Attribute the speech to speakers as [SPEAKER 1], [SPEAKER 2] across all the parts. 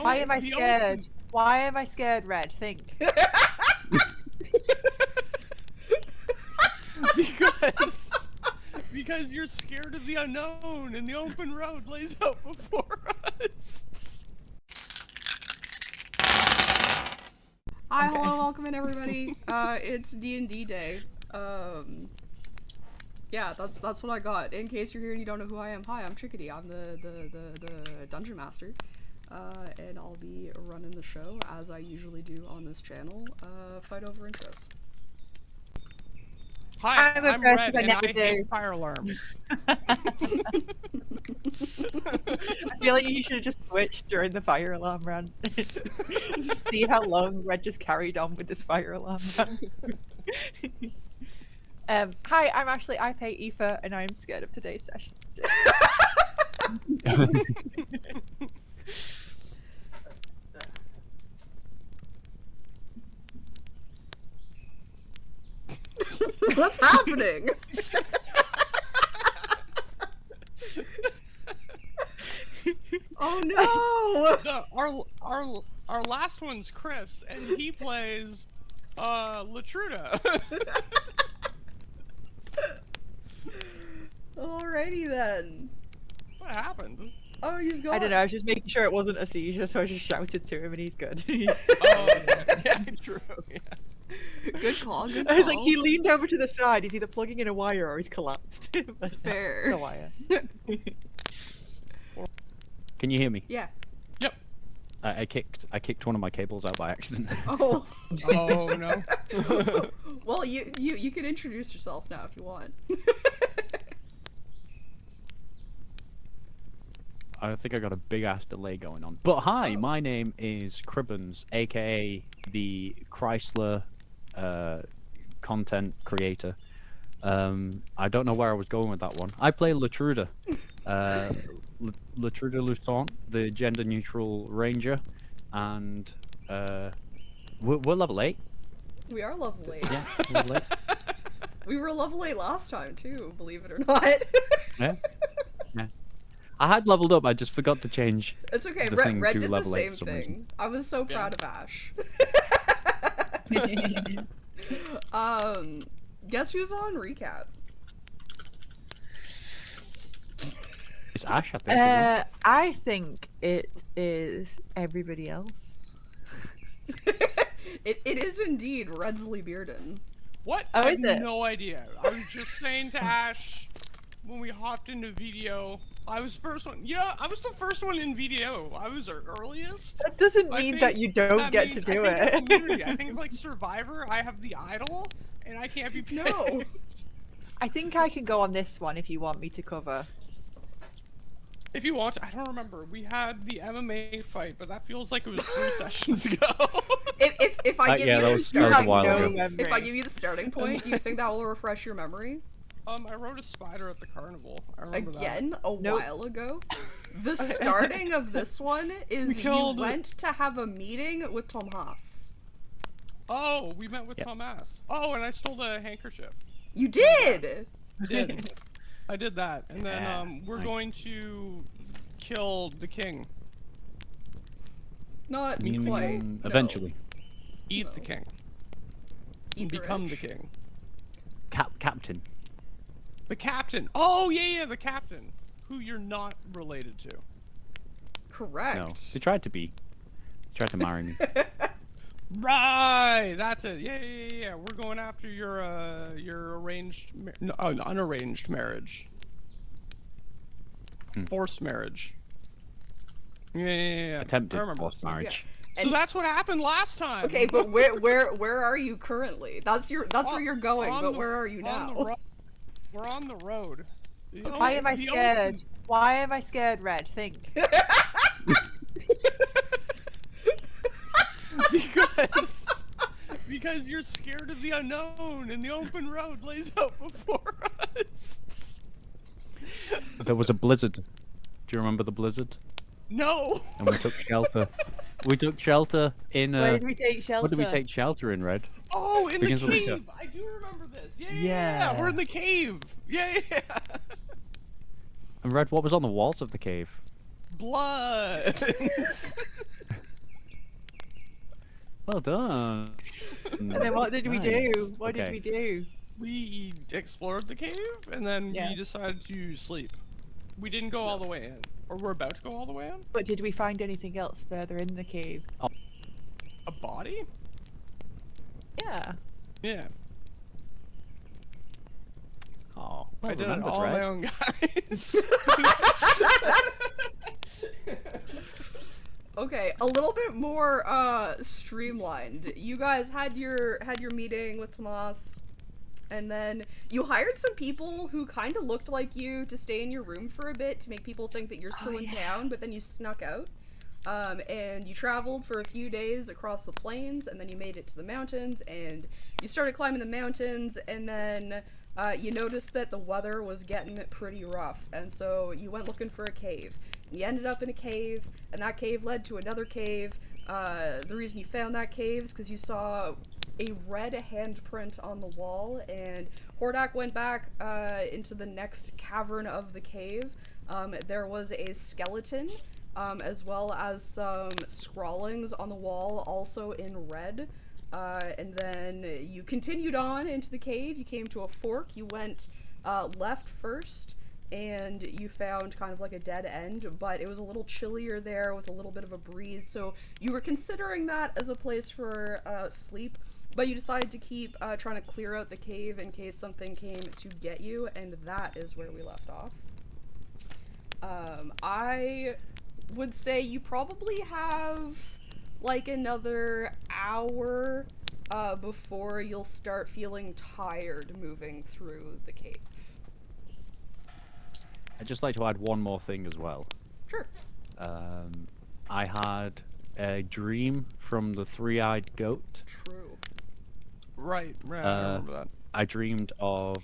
[SPEAKER 1] Why am I scared? Why am I scared, Red? Think.
[SPEAKER 2] Because you're scared of the unknown, and the open road lays out before us.
[SPEAKER 3] Hi, hello, welcome in everybody. It's D&D day. Yeah, that's what I got. In case you're here and you don't know who I am, hi, I'm Chickadee. I'm the dungeon master. And I'll be running the show as I usually do on this channel. Fight over intros.
[SPEAKER 2] Hi,
[SPEAKER 1] I'm
[SPEAKER 2] I'm
[SPEAKER 1] impressed
[SPEAKER 2] Red,
[SPEAKER 1] I
[SPEAKER 2] and
[SPEAKER 1] never
[SPEAKER 2] I
[SPEAKER 1] do.
[SPEAKER 2] hate fire alarms.
[SPEAKER 1] I feel like you should have just switched during the fire alarm run. See how long Red just carried on with this fire alarm run. Hi, I'm Ashley. I play Aoife, and I'm scared of today's session.
[SPEAKER 3] What's happening? Oh no!
[SPEAKER 2] Our last one's Chris, and he plays Latruda.
[SPEAKER 3] Alrighty then.
[SPEAKER 2] What happened?
[SPEAKER 3] Oh, he's gone.
[SPEAKER 1] I don't know. I was just making sure it wasn't a seizure, so I just shouted to him, and he's good.
[SPEAKER 2] Oh, yeah, true. Yeah.
[SPEAKER 3] Good call, good
[SPEAKER 1] I
[SPEAKER 3] call.
[SPEAKER 1] was like, he leaned over to the side. He's either plugging in a wire or he's collapsed. But no,
[SPEAKER 3] Fair.
[SPEAKER 1] it's a wire.
[SPEAKER 4] Can you hear me?
[SPEAKER 3] Yeah.
[SPEAKER 2] Yep.
[SPEAKER 4] I kicked one of my cables out by accident.
[SPEAKER 3] Oh.
[SPEAKER 2] Oh no.
[SPEAKER 3] Well, you can introduce yourself now if you want.
[SPEAKER 4] I think I got a big ass delay going on. But hi, my name is Cribbins, aka the Chrysler content creator. I don't know where I was going with that one. I play Latruda. Latruda Luton, the gender neutral ranger, and we're level 8.
[SPEAKER 3] We are level 8.
[SPEAKER 4] Yeah, level 8.
[SPEAKER 3] We were level 8 last time too, believe it or not.
[SPEAKER 4] Yeah. Yeah. I had leveled up, I just forgot to change.
[SPEAKER 3] It's okay,
[SPEAKER 4] the
[SPEAKER 3] Red
[SPEAKER 4] thing to
[SPEAKER 3] did the
[SPEAKER 4] level 8
[SPEAKER 3] same
[SPEAKER 4] for some
[SPEAKER 3] thing.
[SPEAKER 4] reason.
[SPEAKER 3] I was so proud of Ash. Guess who's on recap?
[SPEAKER 4] It's Ash, I think. Isn't it?
[SPEAKER 1] I think it is everybody else.
[SPEAKER 3] It is indeed Redsley Bearden.
[SPEAKER 2] What?
[SPEAKER 1] Oh,
[SPEAKER 2] I
[SPEAKER 1] is
[SPEAKER 2] have
[SPEAKER 1] it?
[SPEAKER 2] no idea. I was just saying to Ash when we hopped into video. I was first one. Yeah, I was the first one in video. I was our earliest.
[SPEAKER 1] That doesn't
[SPEAKER 2] I
[SPEAKER 1] mean
[SPEAKER 2] think
[SPEAKER 1] that you don't
[SPEAKER 2] that
[SPEAKER 1] get
[SPEAKER 2] means-
[SPEAKER 1] to do
[SPEAKER 2] I think
[SPEAKER 1] it.
[SPEAKER 2] It's immunity. I think it's like Survivor. I have the idol, and I can't be picked.
[SPEAKER 3] No.
[SPEAKER 1] I think I can go on this one if you want me to cover.
[SPEAKER 2] If you want, I don't remember. We had the MMA fight, but that feels like it was 3 sessions ago.
[SPEAKER 3] If I give
[SPEAKER 4] yeah,
[SPEAKER 3] you
[SPEAKER 4] that
[SPEAKER 3] the
[SPEAKER 4] was a
[SPEAKER 3] starting
[SPEAKER 4] while
[SPEAKER 3] point,
[SPEAKER 4] ago.
[SPEAKER 3] if I give you the starting point, do you think that will refresh your memory?
[SPEAKER 2] I rode a spider at the carnival. I remember
[SPEAKER 3] Again, a
[SPEAKER 1] Nope.
[SPEAKER 3] while ago. The starting of this one is you
[SPEAKER 2] killed-
[SPEAKER 3] went to have a meeting with Tom Haas.
[SPEAKER 2] that. Oh, we met with
[SPEAKER 4] Yep.
[SPEAKER 2] Thomas. Oh, and I stole the handkerchief.
[SPEAKER 3] You did.
[SPEAKER 2] I did. I did that, and then
[SPEAKER 4] Yeah,
[SPEAKER 2] we're
[SPEAKER 4] nice.
[SPEAKER 2] going to kill the king.
[SPEAKER 3] Not
[SPEAKER 4] You mean
[SPEAKER 3] quite. no.
[SPEAKER 4] eventually.
[SPEAKER 2] Eat the
[SPEAKER 3] No.
[SPEAKER 2] king.
[SPEAKER 3] Eat the
[SPEAKER 2] Become
[SPEAKER 3] rich.
[SPEAKER 2] the king.
[SPEAKER 4] Captain.
[SPEAKER 2] The captain. Oh yeah, the captain, who you're not related to.
[SPEAKER 3] Correct.
[SPEAKER 4] No, he tried to be. He tried to marry me.
[SPEAKER 2] Right, that's it. Yeah. We're going after your arranged, no, unarranged marriage. Forced marriage. Yeah.
[SPEAKER 4] Attempted
[SPEAKER 2] I remember
[SPEAKER 4] forced
[SPEAKER 2] this one.
[SPEAKER 4] marriage.
[SPEAKER 2] So
[SPEAKER 3] And-
[SPEAKER 2] that's what happened last time.
[SPEAKER 3] Okay, but where are you currently? That's where you're going,
[SPEAKER 2] On
[SPEAKER 3] but
[SPEAKER 2] the-
[SPEAKER 3] where are you
[SPEAKER 2] on
[SPEAKER 3] now?
[SPEAKER 2] the ro- We're on the road.
[SPEAKER 1] Why am I scared? Why am I scared, Red? Think.
[SPEAKER 2] Because you're scared of the unknown, and the open road lays out before us.
[SPEAKER 4] There was a blizzard. Do you remember the blizzard?
[SPEAKER 2] No.
[SPEAKER 4] And we took shelter. We took shelter in.
[SPEAKER 1] Where did we take shelter?
[SPEAKER 4] What did we take shelter in, Red?
[SPEAKER 2] Oh, in the
[SPEAKER 4] Begins with a K.
[SPEAKER 2] cave. I do remember this. Yeah.
[SPEAKER 4] Yeah.
[SPEAKER 2] We're in the cave. Yeah.
[SPEAKER 4] And Red, what was on the walls of the cave?
[SPEAKER 2] Blood.
[SPEAKER 4] Well done.
[SPEAKER 1] And then what did we
[SPEAKER 4] Nice.
[SPEAKER 1] do? What did
[SPEAKER 4] Okay.
[SPEAKER 1] we do?
[SPEAKER 2] We explored the cave, and then
[SPEAKER 1] Yeah.
[SPEAKER 2] we decided to sleep. We didn't go all the way in. Or we're about to go all the way in?
[SPEAKER 1] But did we find anything else further in the cave?
[SPEAKER 2] A body?
[SPEAKER 1] Yeah.
[SPEAKER 2] Yeah.
[SPEAKER 4] Oh, well
[SPEAKER 2] I did it
[SPEAKER 4] remembered,
[SPEAKER 2] all on my
[SPEAKER 4] Red.
[SPEAKER 2] own, guys.
[SPEAKER 3] Okay, a little bit more streamlined. You guys had your meeting with Tomas, and then you hired some people who kind of looked like you to stay in your room for a bit to make people think that you're still in town, but then you snuck out. And you traveled for a few days across the plains, and then you made it to the mountains, and you started climbing the mountains, and then you noticed that the weather was getting pretty rough, and so you went looking for a cave. You ended up in a cave, and that cave led to another cave. The reason you found that cave is because you saw a red handprint on the wall, and Hordak went back into the next cavern of the cave. There was a skeleton, as well as some scrawlings on the wall, also in red. And then you continued on into the cave. You came to a fork. You went left first, and you found kind of like a dead end, but it was a little chillier there with a little bit of a breeze, so you were considering that as a place for sleep, but you decided to keep trying to clear out the cave in case something came to get you, and that is where we left off. I would say you probably have like another hour before you'll start feeling tired moving through the cave.
[SPEAKER 4] I'd just like to add one more thing as well.
[SPEAKER 3] Sure.
[SPEAKER 4] I had a dream from the three-eyed goat.
[SPEAKER 3] True.
[SPEAKER 2] Right, I remember that.
[SPEAKER 4] I dreamed of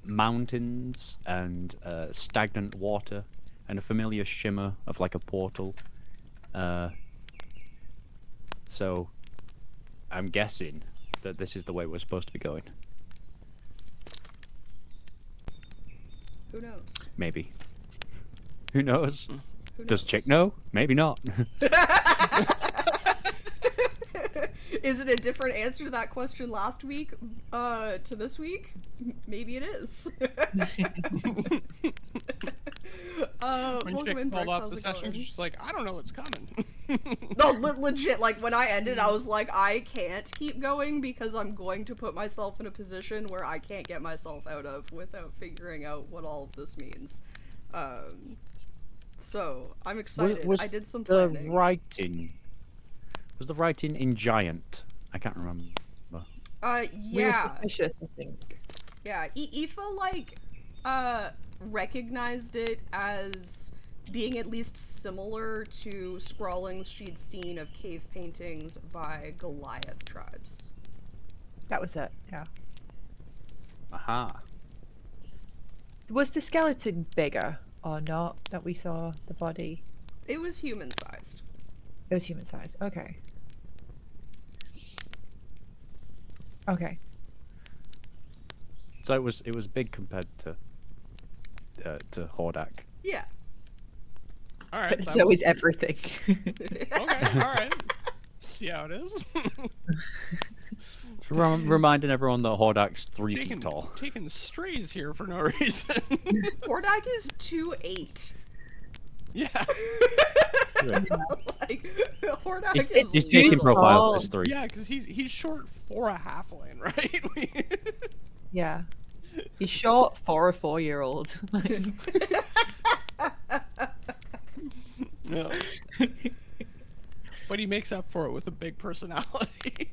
[SPEAKER 4] mountains and stagnant water and a familiar shimmer of like a portal. So I'm guessing that this is the way we're supposed to be going.
[SPEAKER 3] Who knows?
[SPEAKER 4] Maybe. Who knows?
[SPEAKER 3] Who
[SPEAKER 4] Does
[SPEAKER 3] knows?
[SPEAKER 4] Chick know? Maybe not.
[SPEAKER 3] Is it a different answer to that question last week to this week? Maybe it is.
[SPEAKER 2] When
[SPEAKER 3] Welcome
[SPEAKER 2] Chick
[SPEAKER 3] in,
[SPEAKER 2] called
[SPEAKER 3] Brooks.
[SPEAKER 2] off
[SPEAKER 3] How's
[SPEAKER 2] the
[SPEAKER 3] it
[SPEAKER 2] session,
[SPEAKER 3] going?
[SPEAKER 2] she's just like, I don't know what's coming.
[SPEAKER 3] No, legit, like, when I ended, I was like, I can't keep going because I'm going to put myself in a position where I can't get myself out of without figuring out what all of this means. So, I'm excited.
[SPEAKER 4] Was
[SPEAKER 3] I did some
[SPEAKER 4] the
[SPEAKER 3] planning.
[SPEAKER 4] writing... Was the writing in giant? I can't remember.
[SPEAKER 1] We
[SPEAKER 3] Yeah.
[SPEAKER 1] were suspicious, I think.
[SPEAKER 3] Yeah, Aoife, like, recognized it as being at least similar to scrawlings she'd seen of cave paintings by Goliath tribes.
[SPEAKER 1] That was it, yeah.
[SPEAKER 4] Aha.
[SPEAKER 1] Was the skeleton bigger or not that we saw the body?
[SPEAKER 3] It was human-sized.
[SPEAKER 1] It was human size. Okay. Okay.
[SPEAKER 4] So it was big compared to Hordak.
[SPEAKER 3] Yeah.
[SPEAKER 2] Alright,
[SPEAKER 1] But so is everything.
[SPEAKER 2] okay, alright. See how it is.
[SPEAKER 4] Reminding everyone that Hordak's 3 feet
[SPEAKER 2] taking,
[SPEAKER 4] tall.
[SPEAKER 2] taking strays here for no reason.
[SPEAKER 3] Hordak is 2'8".
[SPEAKER 2] Yeah.
[SPEAKER 3] Like, Hordak
[SPEAKER 4] His
[SPEAKER 3] is
[SPEAKER 4] dating
[SPEAKER 3] little.
[SPEAKER 4] profile
[SPEAKER 1] Oh.
[SPEAKER 4] is 3.
[SPEAKER 2] Yeah, because he's short for a halfling, right?
[SPEAKER 1] Yeah. He's short for a 4-year-old.
[SPEAKER 2] No. But he makes up for it with a big personality.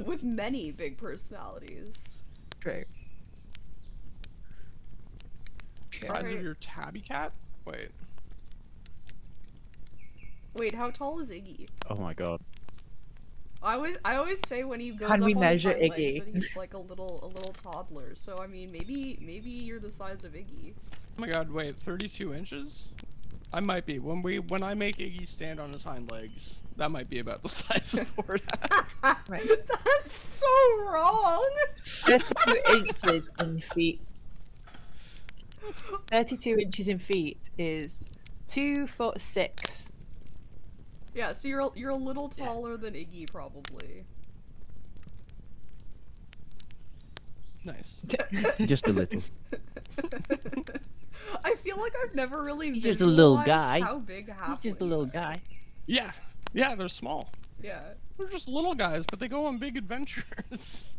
[SPEAKER 3] With many big personalities.
[SPEAKER 1] True.
[SPEAKER 2] Size
[SPEAKER 3] Alright.
[SPEAKER 2] of your tabby cat? Wait.
[SPEAKER 3] Wait, how tall is Iggy?
[SPEAKER 4] Oh my god.
[SPEAKER 3] I always say when he goes
[SPEAKER 1] Can
[SPEAKER 3] up
[SPEAKER 1] we
[SPEAKER 3] on
[SPEAKER 1] measure
[SPEAKER 3] his hind legs
[SPEAKER 1] Iggy?
[SPEAKER 3] that he's like a little toddler. So I mean, maybe you're the size of Iggy.
[SPEAKER 2] Oh my god, wait, 32 inches? I might be. When I make Iggy stand on his hind legs, that might be about the size of Hordak.
[SPEAKER 1] Right.
[SPEAKER 3] That's so wrong.
[SPEAKER 1] 32 inches in feet. 32 inches in feet is 2'6".
[SPEAKER 3] Yeah, so you're a little taller than Iggy, probably.
[SPEAKER 2] Nice.
[SPEAKER 4] Just a little.
[SPEAKER 3] I feel like I've never really
[SPEAKER 4] He's just a little
[SPEAKER 3] visualized
[SPEAKER 4] guy.
[SPEAKER 3] how big halflings
[SPEAKER 4] He's just a little
[SPEAKER 3] are.
[SPEAKER 4] guy.
[SPEAKER 2] Yeah. Yeah, they're small.
[SPEAKER 3] Yeah.
[SPEAKER 2] They're just little guys, but they go on big adventures.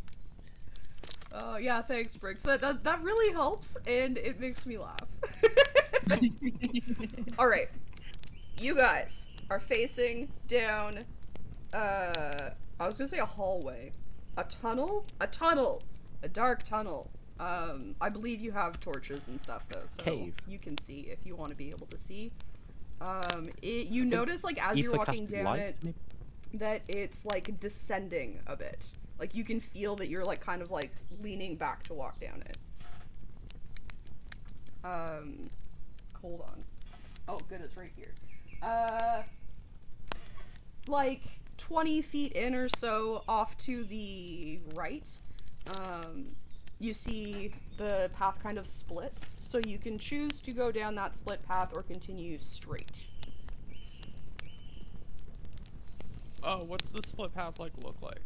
[SPEAKER 3] Yeah, thanks, Briggs. That really helps, and it makes me laugh. Alright. You guys are facing down, I was gonna say a hallway. A tunnel? A tunnel! A dark tunnel. I believe you have torches and stuff, though, so
[SPEAKER 4] Cave.
[SPEAKER 3] you can see if you want to be able to see. You notice, like, as you're
[SPEAKER 4] Ether
[SPEAKER 3] walking
[SPEAKER 4] casted
[SPEAKER 3] down
[SPEAKER 4] light,
[SPEAKER 3] it,
[SPEAKER 4] maybe?
[SPEAKER 3] that it's, like, descending a bit. Like, you can feel that you're, like, kind of, like, leaning back to walk down it. Hold on. Oh, good, it's right here. Like, 20 feet in or so off to the right, you see the path kind of splits, so you can choose to go down that split path or continue straight.
[SPEAKER 2] Oh, what's the split path look like?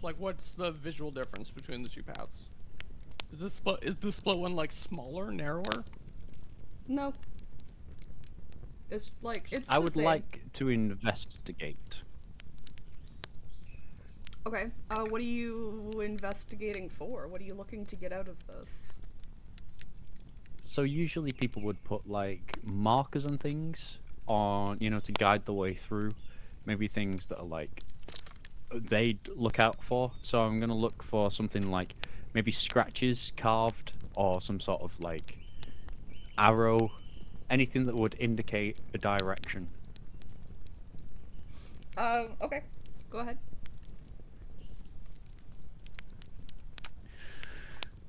[SPEAKER 2] Like, what's the visual difference between the two paths? Is the split one like smaller, narrower?
[SPEAKER 3] No. It's like, it's
[SPEAKER 4] I
[SPEAKER 3] the
[SPEAKER 4] would
[SPEAKER 3] same.
[SPEAKER 4] like to investigate.
[SPEAKER 3] Okay, what are you investigating for? What are you looking to get out of this?
[SPEAKER 4] So usually people would put like markers and things on, you know, to guide the way through. Maybe things that are like they'd look out for. So I'm gonna look for something like maybe scratches carved or some sort of like arrow, anything that would indicate a direction.
[SPEAKER 3] Okay, go ahead.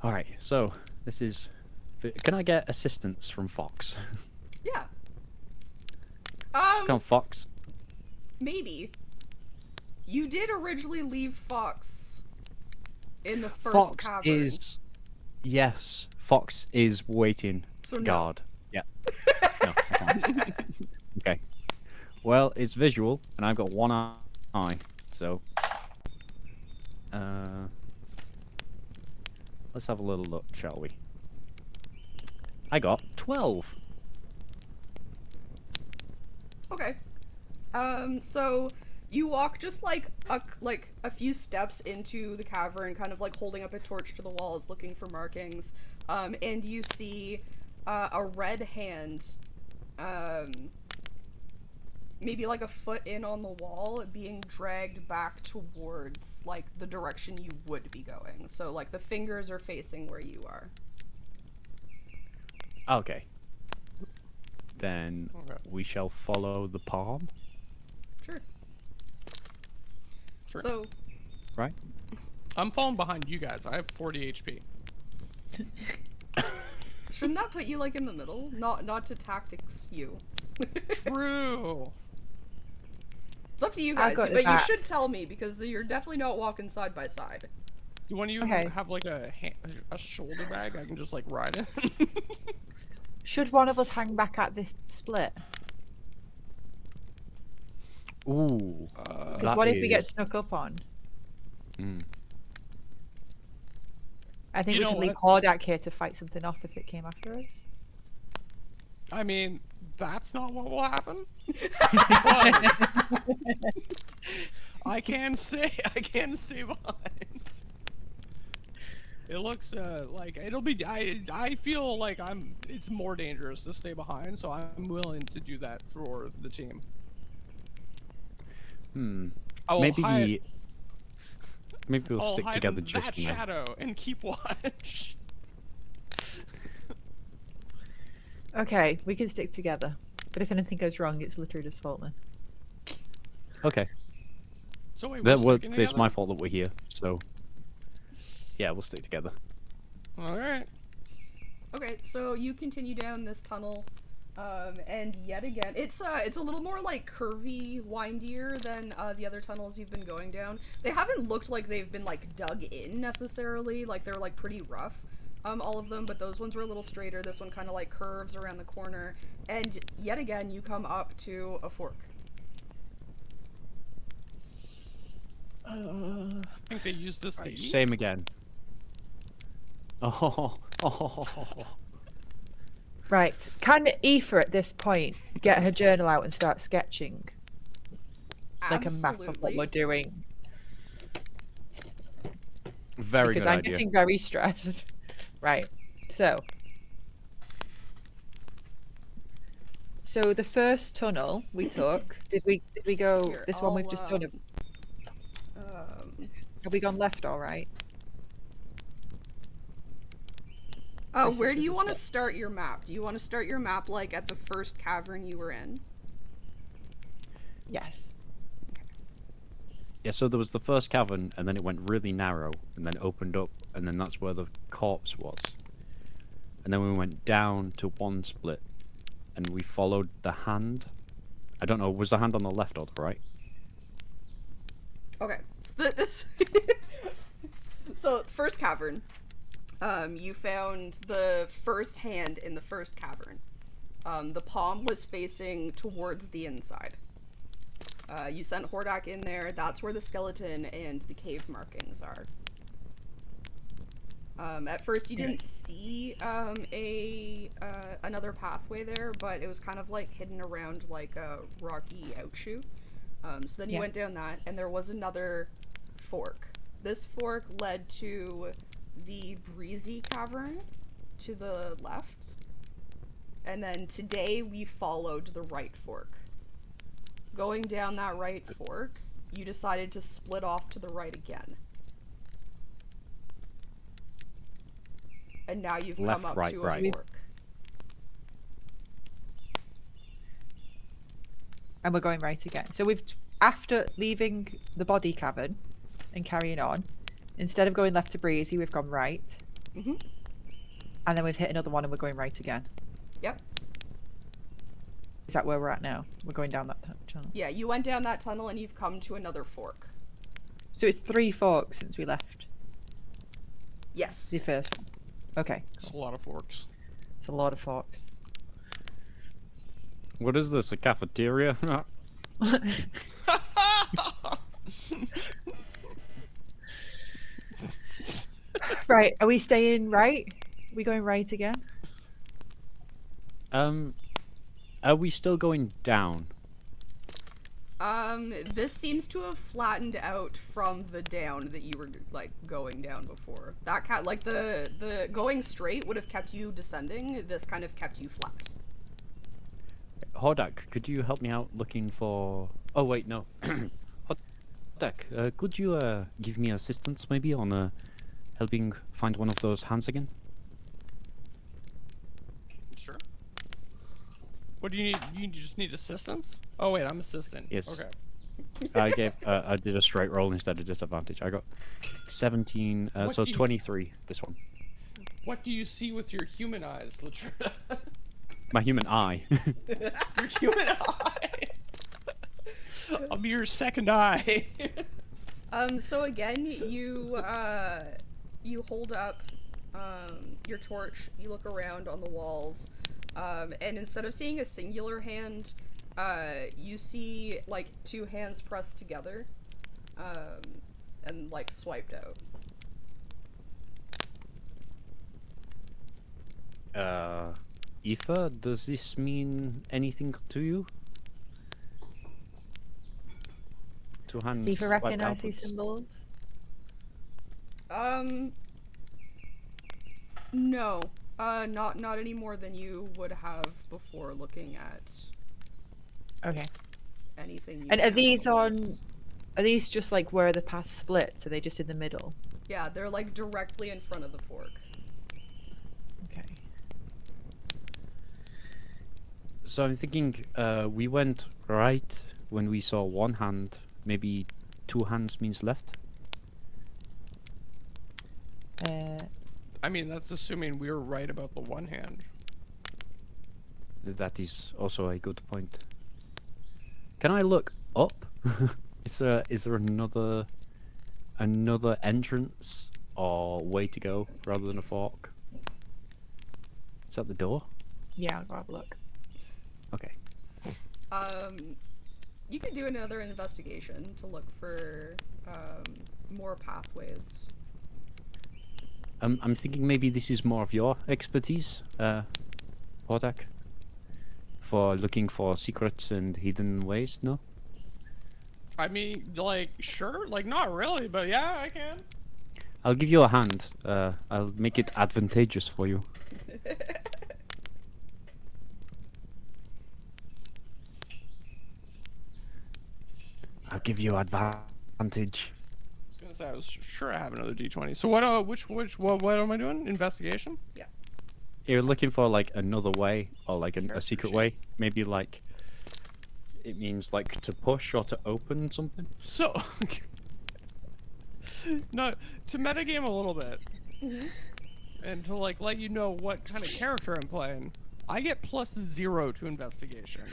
[SPEAKER 4] All right, so this is. Can I get assistance from Fox?
[SPEAKER 3] Yeah.
[SPEAKER 4] Come on, Fox.
[SPEAKER 3] Maybe. You did originally leave Fox in the first
[SPEAKER 4] Fox
[SPEAKER 3] cavern.
[SPEAKER 4] is. Yes, Fox is waiting.
[SPEAKER 3] So no.
[SPEAKER 4] Guard. Yeah. No, I can't. Okay. Well, it's visual, and I've got one eye, so. Let's have a little look, shall we? I got 12.
[SPEAKER 3] Okay. So you walk just like a few steps into the cavern, kind of like holding up a torch to the walls, looking for markings. And you see a red hand, maybe like a foot in on the wall, being dragged back towards like the direction you would be going. So like the fingers are facing where you are.
[SPEAKER 4] Okay. Then
[SPEAKER 2] Okay.
[SPEAKER 4] we shall follow the palm.
[SPEAKER 3] Sure.
[SPEAKER 2] Sure.
[SPEAKER 3] So
[SPEAKER 4] Right?
[SPEAKER 2] I'm falling behind you guys. I have 40 HP.
[SPEAKER 3] shouldn't that put you like in the middle? Not to tactics you.
[SPEAKER 2] True.
[SPEAKER 3] It's up to you
[SPEAKER 1] I'll
[SPEAKER 3] guys,
[SPEAKER 1] go
[SPEAKER 3] but
[SPEAKER 1] to
[SPEAKER 3] you
[SPEAKER 1] that.
[SPEAKER 3] should tell me because you're definitely not walking side by side.
[SPEAKER 2] Do one of you
[SPEAKER 1] Okay.
[SPEAKER 2] have like a shoulder bag? I can just like ride it.
[SPEAKER 1] Should one of us hang back at this split?
[SPEAKER 4] Ooh.
[SPEAKER 1] Because what if we get snuck up on?
[SPEAKER 4] Mm.
[SPEAKER 1] I think
[SPEAKER 2] You
[SPEAKER 1] we
[SPEAKER 2] know
[SPEAKER 1] could leave
[SPEAKER 2] what?
[SPEAKER 1] Hordak here to fight something off if it came after us.
[SPEAKER 2] I mean, that's not what will happen. I can stay behind. It looks like it'll be. I feel like it's more dangerous to stay behind, so I'm willing to do that for the team.
[SPEAKER 4] Hmm.
[SPEAKER 2] I will hide,
[SPEAKER 4] Maybe we'll
[SPEAKER 2] I'll
[SPEAKER 4] stick
[SPEAKER 2] hide
[SPEAKER 4] together
[SPEAKER 2] in
[SPEAKER 4] just
[SPEAKER 2] that
[SPEAKER 4] for now.
[SPEAKER 2] shadow and keep watch.
[SPEAKER 1] Okay, we can stick together. But if anything goes wrong, it's Latruda's fault then.
[SPEAKER 4] Okay.
[SPEAKER 2] So wait,
[SPEAKER 4] That
[SPEAKER 2] we're
[SPEAKER 4] well,
[SPEAKER 2] sticking
[SPEAKER 4] it's
[SPEAKER 2] together?
[SPEAKER 4] my fault that we're here, so yeah, we'll stick together.
[SPEAKER 2] All right.
[SPEAKER 3] Okay, so you continue down this tunnel, and yet again, it's a little more like curvy, windier than the other tunnels you've been going down. They haven't looked like they've been like dug in necessarily, like they're like pretty rough. all of them, but those ones were a little straighter. This one kind of like curves around the corner, and yet again you come up to a fork.
[SPEAKER 2] I think they used this to eat.
[SPEAKER 4] Same again. Oh.
[SPEAKER 1] Right. Can Aoife at this point get her journal out and start sketching? Like a map of what we're doing?
[SPEAKER 4] Very
[SPEAKER 1] Because
[SPEAKER 4] good
[SPEAKER 1] I'm
[SPEAKER 4] idea.
[SPEAKER 1] getting very stressed. Right. So the first tunnel we took, did we go
[SPEAKER 3] Here,
[SPEAKER 1] this one we've just done? Have we gone left all right?
[SPEAKER 3] Oh, where do you want to start your map? Do you want to start your map like at the first cavern you were in?
[SPEAKER 1] Yes.
[SPEAKER 4] Yeah, so there was the first cavern, and then it went really narrow, and then opened up, and then that's where the corpse was. And then we went down to one split, and we followed the hand. I don't know, was the hand on the left or the right?
[SPEAKER 3] Okay, so this. So first cavern, you found the first hand in the first cavern. The palm was facing towards the inside. You sent Hordak in there. That's where the skeleton and the cave markings are. At first, you didn't see another pathway there, but it was kind of like hidden around like a rocky outshoot. So then you went down that, and there was another fork. This fork led to the Breezy Cavern to the left, and then today we followed the right fork. Going down that right fork, you decided to split off to the right again. And now you've
[SPEAKER 4] Left,
[SPEAKER 3] come up
[SPEAKER 4] right,
[SPEAKER 3] to
[SPEAKER 4] right.
[SPEAKER 3] a fork.
[SPEAKER 1] And we're going right again. So we've, after leaving the body cavern and carrying on, instead of going left to Breezy, we've gone right.
[SPEAKER 3] Mm-hmm.
[SPEAKER 1] And then we've hit another one and we're going right again.
[SPEAKER 3] Yep.
[SPEAKER 1] Is that where we're at now? We're going down that tunnel.
[SPEAKER 3] Yeah, you went down that tunnel and you've come to another fork.
[SPEAKER 1] So it's 3 forks since we left
[SPEAKER 3] Yes.
[SPEAKER 1] the first one. Okay.
[SPEAKER 2] It's a lot of forks.
[SPEAKER 1] It's a lot of forks.
[SPEAKER 4] What is this, a cafeteria?
[SPEAKER 1] Right, are we staying right? Are we going right again?
[SPEAKER 4] Are we still going down?
[SPEAKER 3] This seems to have flattened out from the down that you were, like, going down before. That like, the going straight would have kept you descending, this kind of kept you flat.
[SPEAKER 4] Hordak, could you help me out looking for... Oh, wait, no. Hordak, could you give me assistance maybe on helping find one of those hands again?
[SPEAKER 2] Sure. What do you need? You just need assistance? Oh wait, I'm assistant.
[SPEAKER 4] Yes.
[SPEAKER 2] Okay.
[SPEAKER 4] I did a straight roll instead of disadvantage. I got 17,
[SPEAKER 2] What
[SPEAKER 4] so
[SPEAKER 2] do you-
[SPEAKER 4] 23, this one.
[SPEAKER 2] What do you see with your human eyes, Latrina?
[SPEAKER 4] My human eye.
[SPEAKER 2] Your human eye. I'll be your second eye.
[SPEAKER 3] So again, you hold up, your torch, you look around on the walls, and instead of seeing a singular hand, you see, like, 2 hands pressed together, and, like, swiped out.
[SPEAKER 4] Aoife, does this mean anything to you? 2 hands
[SPEAKER 1] Do you
[SPEAKER 4] swiped
[SPEAKER 1] recognize these
[SPEAKER 4] outwards.
[SPEAKER 1] symbols?
[SPEAKER 3] No. Not any more than you would have before looking at
[SPEAKER 1] Okay.
[SPEAKER 3] anything you
[SPEAKER 1] And are
[SPEAKER 3] found
[SPEAKER 1] these
[SPEAKER 3] the
[SPEAKER 1] on...
[SPEAKER 3] walls.
[SPEAKER 1] Are these just like where the path splits? Are they just in the middle?
[SPEAKER 3] Yeah, they're, like, directly in front of the fork.
[SPEAKER 1] Okay.
[SPEAKER 4] So I'm thinking, we went right when we saw 1 hand, maybe 2 hands means left?
[SPEAKER 2] I mean, that's assuming we were right about the one hand.
[SPEAKER 4] That is also a good point. Can I look up? Is there another entrance or way to go rather than a fork? Is that the door?
[SPEAKER 1] Yeah, I'll go have a look.
[SPEAKER 4] Okay.
[SPEAKER 3] You could do another investigation to look for more pathways.
[SPEAKER 4] I'm thinking maybe this is more of your expertise, Hordak, for looking for secrets and hidden ways. No.
[SPEAKER 2] I mean, like, sure, like, not really, but yeah, I can.
[SPEAKER 4] I'll give you a hand. I'll make it advantageous for you. I'll give you advantage.
[SPEAKER 2] I was gonna say, I was sure I have another D20. So what am I doing? Investigation?
[SPEAKER 3] Yeah.
[SPEAKER 4] You're looking for like another way or like a
[SPEAKER 2] Character
[SPEAKER 4] secret
[SPEAKER 2] sheet.
[SPEAKER 4] way. Maybe like it means like to push or to open something.
[SPEAKER 2] So, no, to metagame a little bit, and to like let you know what kind of character I'm playing, I get +0 to investigation.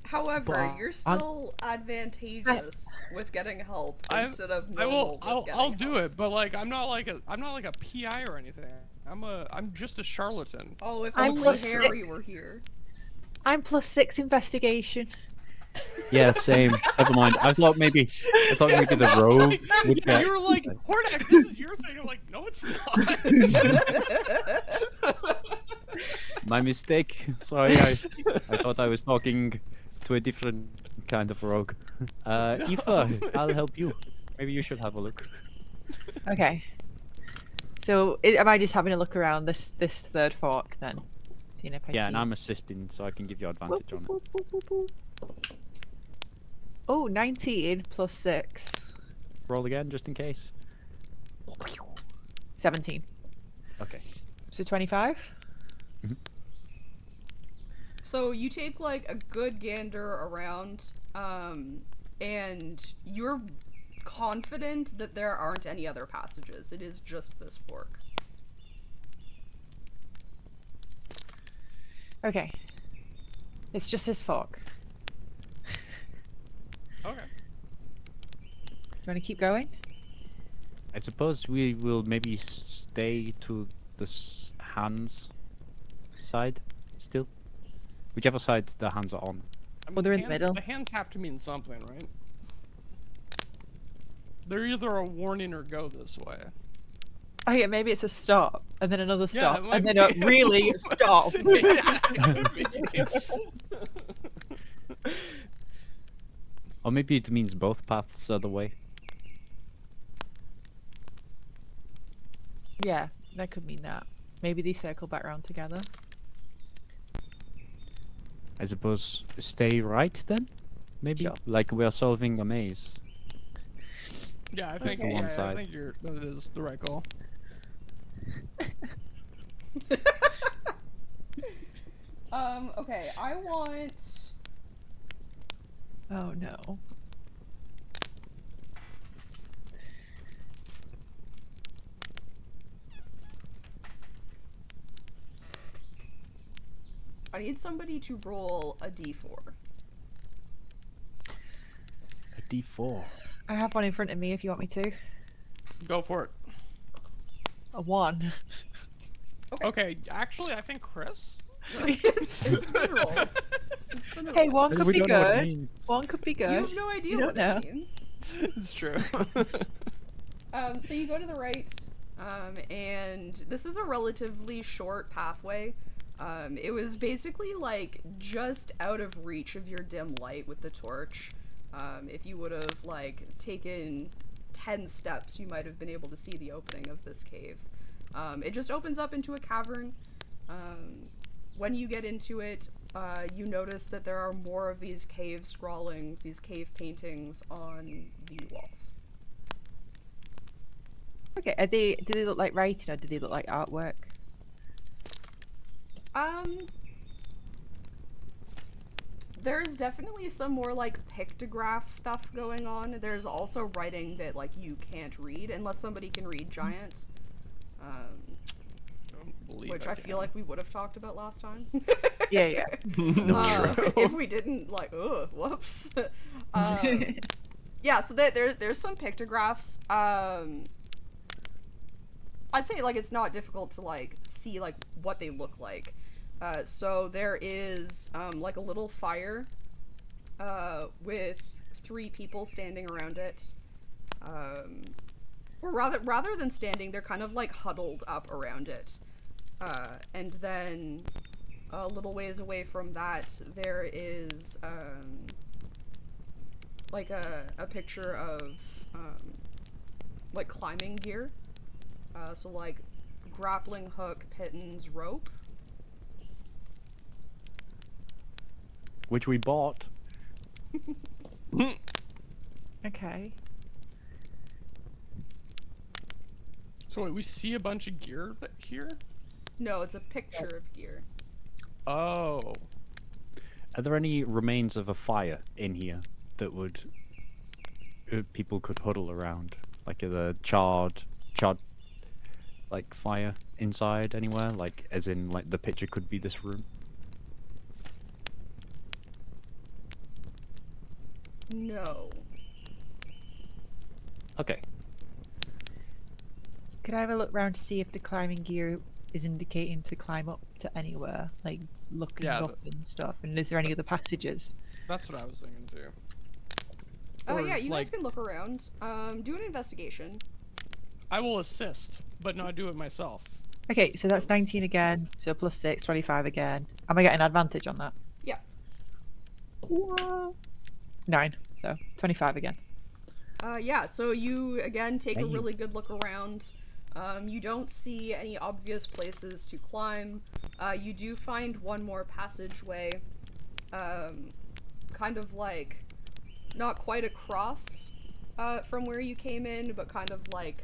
[SPEAKER 3] However,
[SPEAKER 4] But
[SPEAKER 3] you're still advantageous with getting help instead of normal with getting
[SPEAKER 2] I'll do
[SPEAKER 3] help.
[SPEAKER 2] it, but like I'm not like a PI or anything. I'm just a charlatan.
[SPEAKER 3] Oh, if
[SPEAKER 1] I'm
[SPEAKER 3] only
[SPEAKER 1] plus
[SPEAKER 3] Harry
[SPEAKER 1] six.
[SPEAKER 3] were here.
[SPEAKER 1] I'm +6 investigation.
[SPEAKER 4] Yeah, same. Never mind. I thought maybe the rogue would get.
[SPEAKER 2] You were like, Hordak, this is your thing. I'm like, no, it's not.
[SPEAKER 4] My mistake. Sorry, I thought I was talking to a different kind of rogue. Aoife, I'll help you. Maybe you should have a look.
[SPEAKER 1] Okay. So, am I just having a look around this third fork then? Seeing if I
[SPEAKER 4] Yeah,
[SPEAKER 1] see...
[SPEAKER 4] and I'm assisting, so I can give you advantage on it.
[SPEAKER 1] Oh, 19 +6.
[SPEAKER 4] Roll again, just in case.
[SPEAKER 1] 17.
[SPEAKER 4] Okay.
[SPEAKER 1] So 25?
[SPEAKER 3] So you take like a good gander around, and you're confident that there aren't any other passages. It is just this fork.
[SPEAKER 1] Okay. It's just this fork.
[SPEAKER 2] Okay.
[SPEAKER 1] Do you want to keep going?
[SPEAKER 4] I suppose we will maybe stay to the hands side still. Whichever side the hands are on.
[SPEAKER 2] I mean,
[SPEAKER 1] Well, they're in the
[SPEAKER 2] hands-
[SPEAKER 1] middle.
[SPEAKER 2] The hands have to mean something, right? They're either a warning or go this way.
[SPEAKER 1] Oh yeah, maybe it's a stop, and then another
[SPEAKER 2] Yeah,
[SPEAKER 1] stop,
[SPEAKER 2] it might
[SPEAKER 1] and then
[SPEAKER 2] be.
[SPEAKER 1] a really stop.
[SPEAKER 4] Or maybe it means both paths are the way.
[SPEAKER 1] Yeah, that could mean that. Maybe they circle back around together.
[SPEAKER 4] I suppose stay right then? Maybe?
[SPEAKER 1] Sure.
[SPEAKER 4] Like we are solving a maze.
[SPEAKER 2] Yeah, I think
[SPEAKER 4] To one
[SPEAKER 2] I
[SPEAKER 4] side.
[SPEAKER 2] think that is the right goal.
[SPEAKER 3] Okay, I want...
[SPEAKER 1] Oh no.
[SPEAKER 3] I need somebody to roll a d4.
[SPEAKER 4] A D4.
[SPEAKER 1] I have one in front of me if you want me to.
[SPEAKER 2] Go for it.
[SPEAKER 1] A 1.
[SPEAKER 2] Okay, actually, I think Chris.
[SPEAKER 3] It's been rolled. It's been
[SPEAKER 1] Hey,
[SPEAKER 3] rolled.
[SPEAKER 1] 1 could
[SPEAKER 4] We
[SPEAKER 1] be
[SPEAKER 4] don't know what it
[SPEAKER 1] good.
[SPEAKER 4] means.
[SPEAKER 1] 1 could be good.
[SPEAKER 3] You have no idea
[SPEAKER 1] You
[SPEAKER 3] what
[SPEAKER 1] don't
[SPEAKER 3] that
[SPEAKER 1] know.
[SPEAKER 3] means.
[SPEAKER 2] It's true.
[SPEAKER 3] So you go to the right, and this is a relatively short pathway. It was basically like just out of reach of your dim light with the torch. If you would have like taken 10 steps, you might have been able to see the opening of this cave. It just opens up into a cavern. When you get into it, you notice that there are more of these cave scrawlings, these cave paintings on the walls.
[SPEAKER 1] Okay, do they look like writing or do they look like artwork?
[SPEAKER 3] There's definitely some more like pictograph stuff going on. There's also writing that like you can't read unless somebody can read giant.
[SPEAKER 2] Don't believe
[SPEAKER 3] Which I feel like we would have talked about last time.
[SPEAKER 1] Yeah, yeah.
[SPEAKER 3] If we didn't, like, ugh, whoops. Yeah, so there's some pictographs. I'd say like it's not difficult to like see like what they look like. So there is like a little fire with 3 people standing around it. Or rather than standing, they're kind of like huddled up around it. And then a little ways away from that, there is like a picture of like climbing gear. So like grappling hook, pittons, rope.
[SPEAKER 4] Which we bought.
[SPEAKER 1] Okay.
[SPEAKER 2] So wait, we see a bunch of gear here?
[SPEAKER 3] No, it's a picture of gear.
[SPEAKER 2] Oh.
[SPEAKER 4] Are there any remains of a fire in here that would people could huddle around, like the charred like fire inside anywhere, like as in like the picture could be this room?
[SPEAKER 3] No.
[SPEAKER 4] Okay.
[SPEAKER 1] Could I have a look round to see if the climbing gear is indicating to climb up to anywhere, like looking
[SPEAKER 2] Yeah,
[SPEAKER 1] up and stuff? And is there any other passages?
[SPEAKER 2] That's what I was thinking too.
[SPEAKER 3] Yeah,
[SPEAKER 2] Or,
[SPEAKER 3] you
[SPEAKER 2] like,
[SPEAKER 3] guys can look around. Do an investigation.
[SPEAKER 2] I will assist, but not do it myself.
[SPEAKER 1] Okay, so that's 19 again, so plus 6, 25 again. Am I getting advantage on that?
[SPEAKER 3] Yeah.
[SPEAKER 1] Whoa. 9, so 25 again.
[SPEAKER 3] Yeah, so you again take a
[SPEAKER 4] Thank you.
[SPEAKER 3] really good look around. You don't see any obvious places to climb. You do find one more passageway, kind of like not quite across from where you came in, but kind of like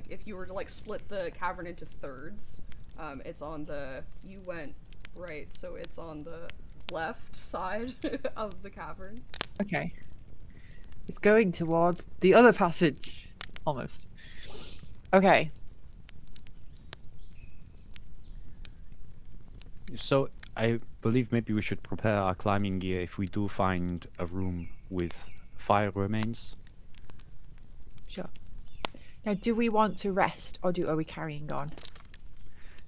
[SPEAKER 3] if you were to like split the cavern into thirds. It's on the you went right, so it's on the left side of the cavern.
[SPEAKER 1] Okay. It's going towards the other passage. Almost. Okay.
[SPEAKER 4] So I believe maybe we should prepare our climbing gear if we do find a room with fire remains.
[SPEAKER 1] Sure. Now, do we want to rest, or are we carrying on?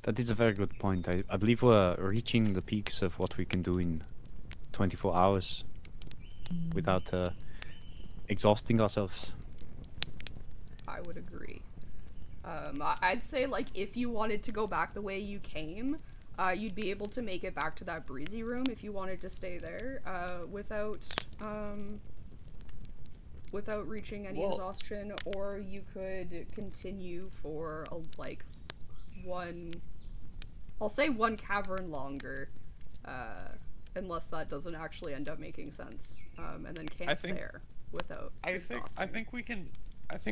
[SPEAKER 4] That is a very good point. I believe we're reaching the peaks of what we can do in 24 hours without exhausting ourselves.
[SPEAKER 3] I would agree. I'd say, like, if you wanted to go back the way you came, you'd be able to make it back to that breezy room if you wanted to stay there, without reaching any exhaustion, or you could continue for, I'll say one cavern longer, unless that doesn't actually end up making sense, and then camp there without exhausting.
[SPEAKER 2] I think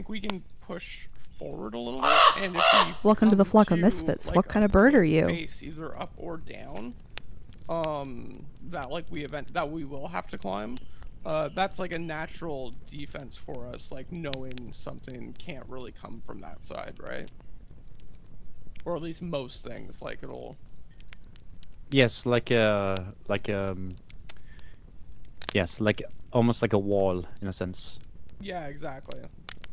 [SPEAKER 2] we can push forward a little bit, and if we
[SPEAKER 5] Welcome to the
[SPEAKER 2] come
[SPEAKER 5] flock of
[SPEAKER 2] to,
[SPEAKER 5] misfits.
[SPEAKER 2] like,
[SPEAKER 5] What kind of bird are you?
[SPEAKER 2] Face either up or down. That we will have to climb. That's like a natural defense for us, like knowing something can't really come from that side, right? Or at least most things, like it'll.
[SPEAKER 4] Yes, yes, like almost like a wall in a sense.
[SPEAKER 2] Yeah, exactly.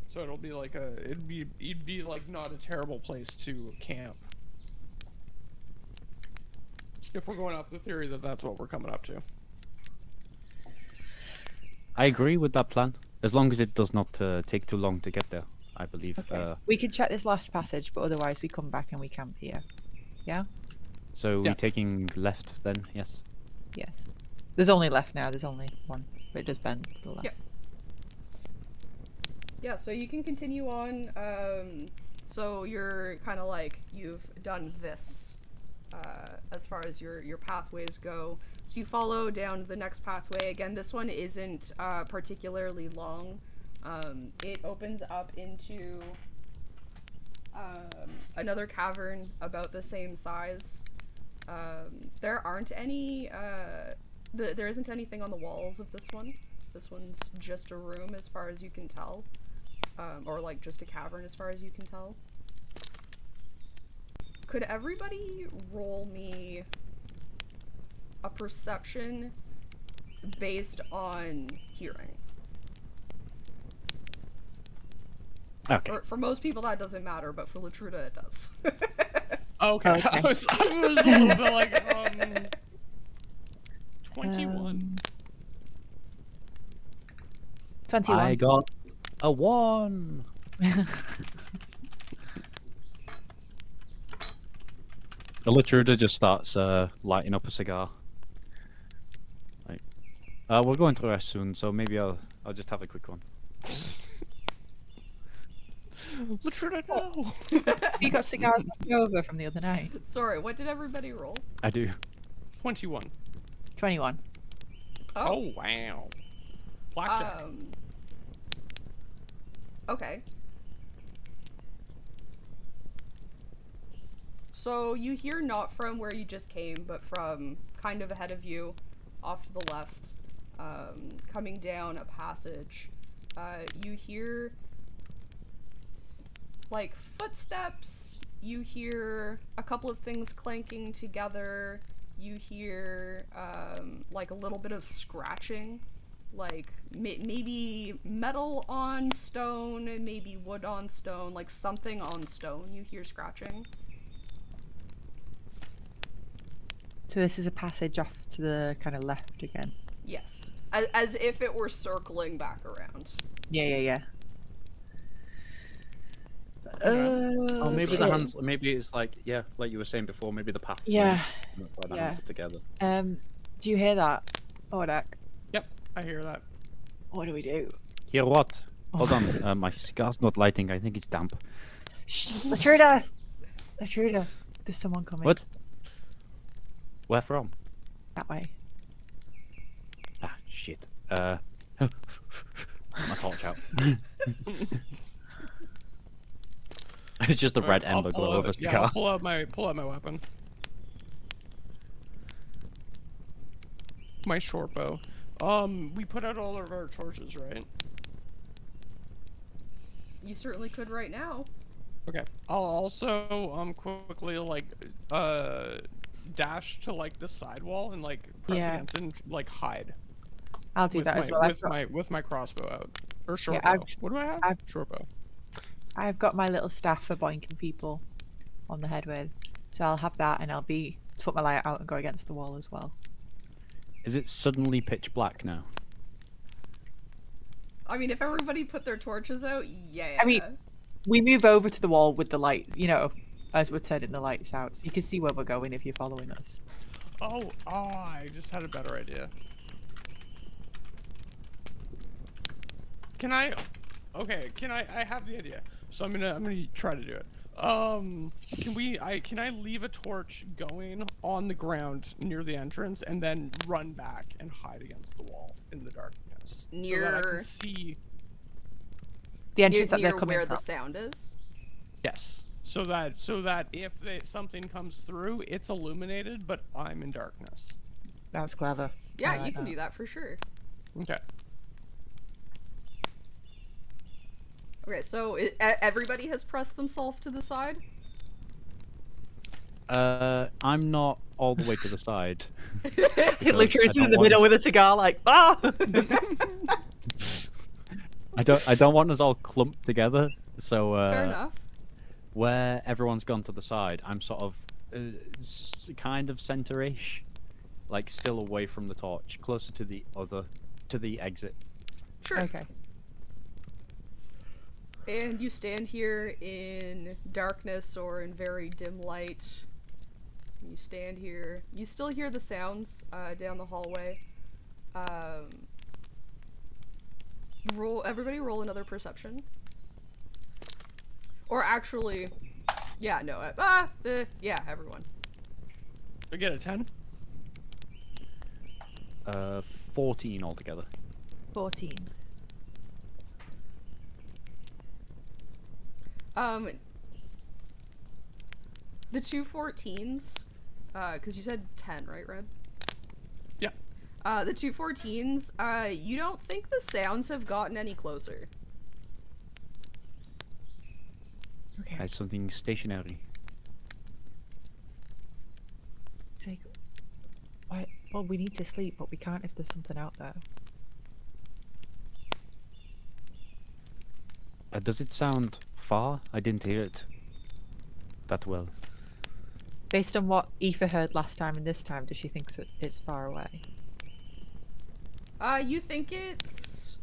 [SPEAKER 2] So it'll be like it'd be like not a terrible place to camp. If we're going off the theory that that's what we're coming up to.
[SPEAKER 4] I agree with that plan, as long as it does not take too long to get there. I believe.
[SPEAKER 1] Okay. We can check this last passage, but otherwise we come back and we camp here. Yeah?
[SPEAKER 4] So
[SPEAKER 2] Yeah.
[SPEAKER 4] we're taking left then, yes?
[SPEAKER 1] Yes. There's only left now, there's only one. But it does bend to the left.
[SPEAKER 3] Yep. Yeah, so you can continue on. So you're kind of like, you've done this as far as your pathways go. So you follow down the next pathway. Again, this one isn't particularly long. It opens up into another cavern about the same size. There aren't any, there isn't anything on the walls of this one. This one's just a room as far as you can tell. Or like just a cavern as far as you can tell. Could everybody roll me a perception based on hearing?
[SPEAKER 4] Okay.
[SPEAKER 3] For most people that doesn't matter, but for Latruda it does.
[SPEAKER 2] Okay.
[SPEAKER 1] Okay.
[SPEAKER 2] I was a little bit like 21.
[SPEAKER 1] 21.
[SPEAKER 4] I got a 1. The Latruda just starts lighting up a cigar. Like, we're going to rest soon, so maybe I'll just have a quick one.
[SPEAKER 2] Latruda, no.
[SPEAKER 1] You got cigars left over from the other night.
[SPEAKER 3] Sorry, what did everybody roll?
[SPEAKER 4] I do.
[SPEAKER 2] 21.
[SPEAKER 1] 21.
[SPEAKER 2] Oh wow. Blackjack.
[SPEAKER 3] Okay. So you hear not from where you just came, but from kind of ahead of you, off to the left, coming down a passage. You hear like footsteps, you hear a couple of things clanking together, you hear like a little bit of scratching, like maybe metal on stone, maybe wood on stone, like something on stone you hear scratching.
[SPEAKER 1] So this is a passage off to the kind of left again.
[SPEAKER 3] Yes. As if it were circling back around.
[SPEAKER 1] Yeah.
[SPEAKER 4] Oh, maybe the
[SPEAKER 1] okay.
[SPEAKER 4] hands. Maybe it's like like you were saying before. Maybe the paths.
[SPEAKER 1] Yeah.
[SPEAKER 4] That's why the
[SPEAKER 1] Yeah.
[SPEAKER 4] hands are together.
[SPEAKER 1] Do you hear that? Odak,
[SPEAKER 2] Yep, I hear that.
[SPEAKER 1] what do we do?
[SPEAKER 4] Hear what? Hold on. My cigar's not lighting. I think it's damp.
[SPEAKER 1] Shh, Latruda! Latruda, there's someone coming.
[SPEAKER 4] What? Where from?
[SPEAKER 1] That way.
[SPEAKER 4] Ah, shit. My torch out. It's just a red
[SPEAKER 2] I'll
[SPEAKER 4] ember
[SPEAKER 2] pull
[SPEAKER 4] glow
[SPEAKER 2] out-
[SPEAKER 4] of a
[SPEAKER 2] Yeah,
[SPEAKER 4] cigar.
[SPEAKER 2] I'll pull out my weapon. My short bow. We put out all of our torches, right?
[SPEAKER 3] You certainly could right now.
[SPEAKER 2] Okay. I'll also quickly like dash to like the sidewall and like press
[SPEAKER 1] Yeah.
[SPEAKER 2] against it and like hide.
[SPEAKER 1] I'll do
[SPEAKER 2] with
[SPEAKER 1] that
[SPEAKER 2] my,
[SPEAKER 1] as well.
[SPEAKER 2] With my crossbow out. Or short
[SPEAKER 1] Yeah,
[SPEAKER 2] bow. What do I have? Short bow.
[SPEAKER 1] I've got my little staff for boinking people on the head with. So I'll have that and I'll put my light out and go against the wall as well.
[SPEAKER 4] Is it suddenly pitch black now?
[SPEAKER 3] I mean, if everybody put their torches out, yeah.
[SPEAKER 1] I mean, we move over to the wall with the light, as we're turning the lights out. So you can see where we're going if you're following us.
[SPEAKER 2] Oh, I just had a better idea. Can I? Okay, I have the idea. So I'm gonna try to do it. Can I leave a torch going on the ground near the entrance and then run back and hide against the wall in the darkness? So that I can see.
[SPEAKER 1] The entrance that
[SPEAKER 3] near
[SPEAKER 1] they're coming
[SPEAKER 3] where
[SPEAKER 1] from.
[SPEAKER 3] the sound is.
[SPEAKER 2] Yes. So that if something comes through, it's illuminated, but I'm in darkness.
[SPEAKER 1] That's clever.
[SPEAKER 3] Yeah,
[SPEAKER 1] I like
[SPEAKER 3] you can
[SPEAKER 1] that.
[SPEAKER 3] do that for sure.
[SPEAKER 2] Okay.
[SPEAKER 3] Okay, so everybody has pressed themselves to the side?
[SPEAKER 4] I'm not all the way to the side.
[SPEAKER 1] Latruda's in the middle with a cigar, like, ah!
[SPEAKER 4] I don't want us all clumped together. So
[SPEAKER 3] Fair enough.
[SPEAKER 4] where everyone's gone to the side, I'm sort of kind of center-ish, like still away from the torch, closer to the exit.
[SPEAKER 3] Sure.
[SPEAKER 1] Okay.
[SPEAKER 3] And you stand here in darkness or in very dim light. You stand here. You still hear the sounds down the hallway. Everybody roll another perception. Or actually, yeah, no. Yeah, everyone.
[SPEAKER 2] I get a 10.
[SPEAKER 4] 14 altogether.
[SPEAKER 1] 14.
[SPEAKER 3] The two 14s, because you said 10, right, Red?
[SPEAKER 2] Yeah.
[SPEAKER 3] The two 14s, you don't think the sounds have gotten any closer.
[SPEAKER 1] Okay.
[SPEAKER 4] As something stationary.
[SPEAKER 1] It's like, well, we need to sleep, but we can't if there's something out there.
[SPEAKER 4] Does it sound far? I didn't hear it that well.
[SPEAKER 1] Based on what Aoife heard last time and this time, does she think it's far away?
[SPEAKER 3] You think it's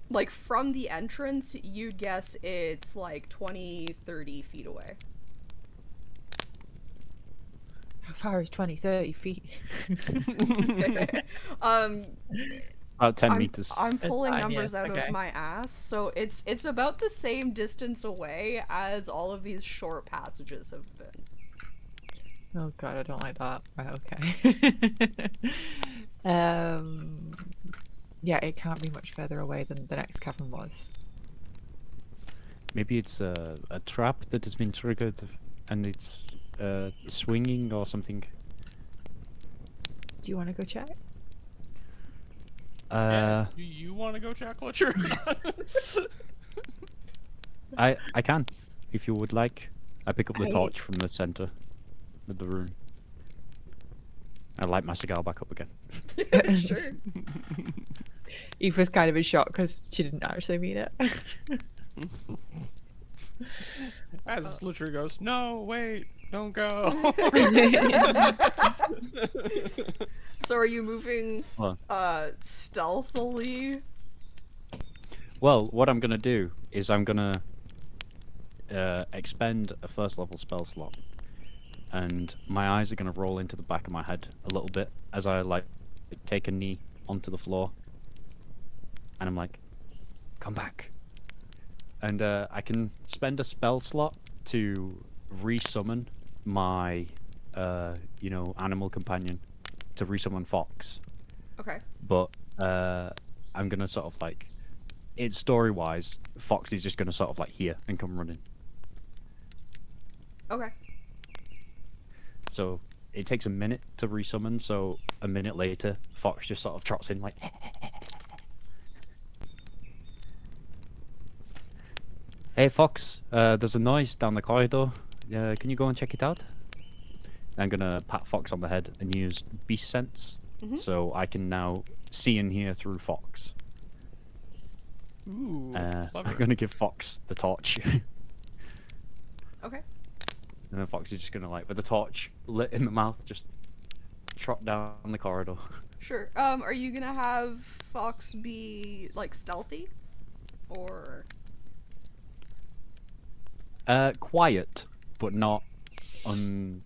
[SPEAKER 3] like from the entrance, you'd guess it's like 20, 30 feet away.
[SPEAKER 1] How far is 20, 30 feet?
[SPEAKER 4] About 10
[SPEAKER 3] I'm,
[SPEAKER 4] meters.
[SPEAKER 3] I'm pulling
[SPEAKER 1] fine, yeah,
[SPEAKER 3] numbers out
[SPEAKER 1] okay.
[SPEAKER 3] of my ass, so it's about the same distance away as all of these short passages have been.
[SPEAKER 1] Oh god, I don't like that. Right, okay. Yeah, it can't be much further away than the next cavern was.
[SPEAKER 4] Maybe it's a trap that has been triggered and it's swinging or something.
[SPEAKER 1] Do you want to go check?
[SPEAKER 2] Yeah, do you want to go check, Lutcher?
[SPEAKER 4] I can, if you would like. I pick up the
[SPEAKER 1] I-
[SPEAKER 4] torch from the center of the room. I light my cigar back up again.
[SPEAKER 3] Sure.
[SPEAKER 1] Eve was kind of in shock because she didn't actually mean it.
[SPEAKER 2] As Lutcher goes, no, wait, don't go.
[SPEAKER 3] So are you moving
[SPEAKER 4] Well,
[SPEAKER 3] stealthily?
[SPEAKER 4] well, what I'm gonna do is I'm gonna expend a first level spell slot, and my eyes are gonna roll into the back of my head a little bit as I like take a knee onto the floor, and I'm like, come back, and I can spend a spell slot to resummon my animal companion, to resummon Fox,
[SPEAKER 3] Okay.
[SPEAKER 4] but I'm gonna sort of like, it's story wise, Fox is just gonna sort of like hear and come running.
[SPEAKER 3] Okay.
[SPEAKER 4] So it takes a minute to resummon, so a minute later, Fox just sort of trots in like, hey Fox, there's a noise down the corridor. Can you go and check it out? I'm gonna pat Fox on the head and use Beast Sense, so I can now see and hear through Fox.
[SPEAKER 2] Ooh,
[SPEAKER 4] I'm
[SPEAKER 2] clever.
[SPEAKER 4] gonna give Fox the torch.
[SPEAKER 3] Okay.
[SPEAKER 4] And then Fox is just gonna, like, with the torch lit in the mouth, just trot down the corridor.
[SPEAKER 3] Sure. Are you gonna have Fox be like stealthy? Or
[SPEAKER 4] Quiet, but not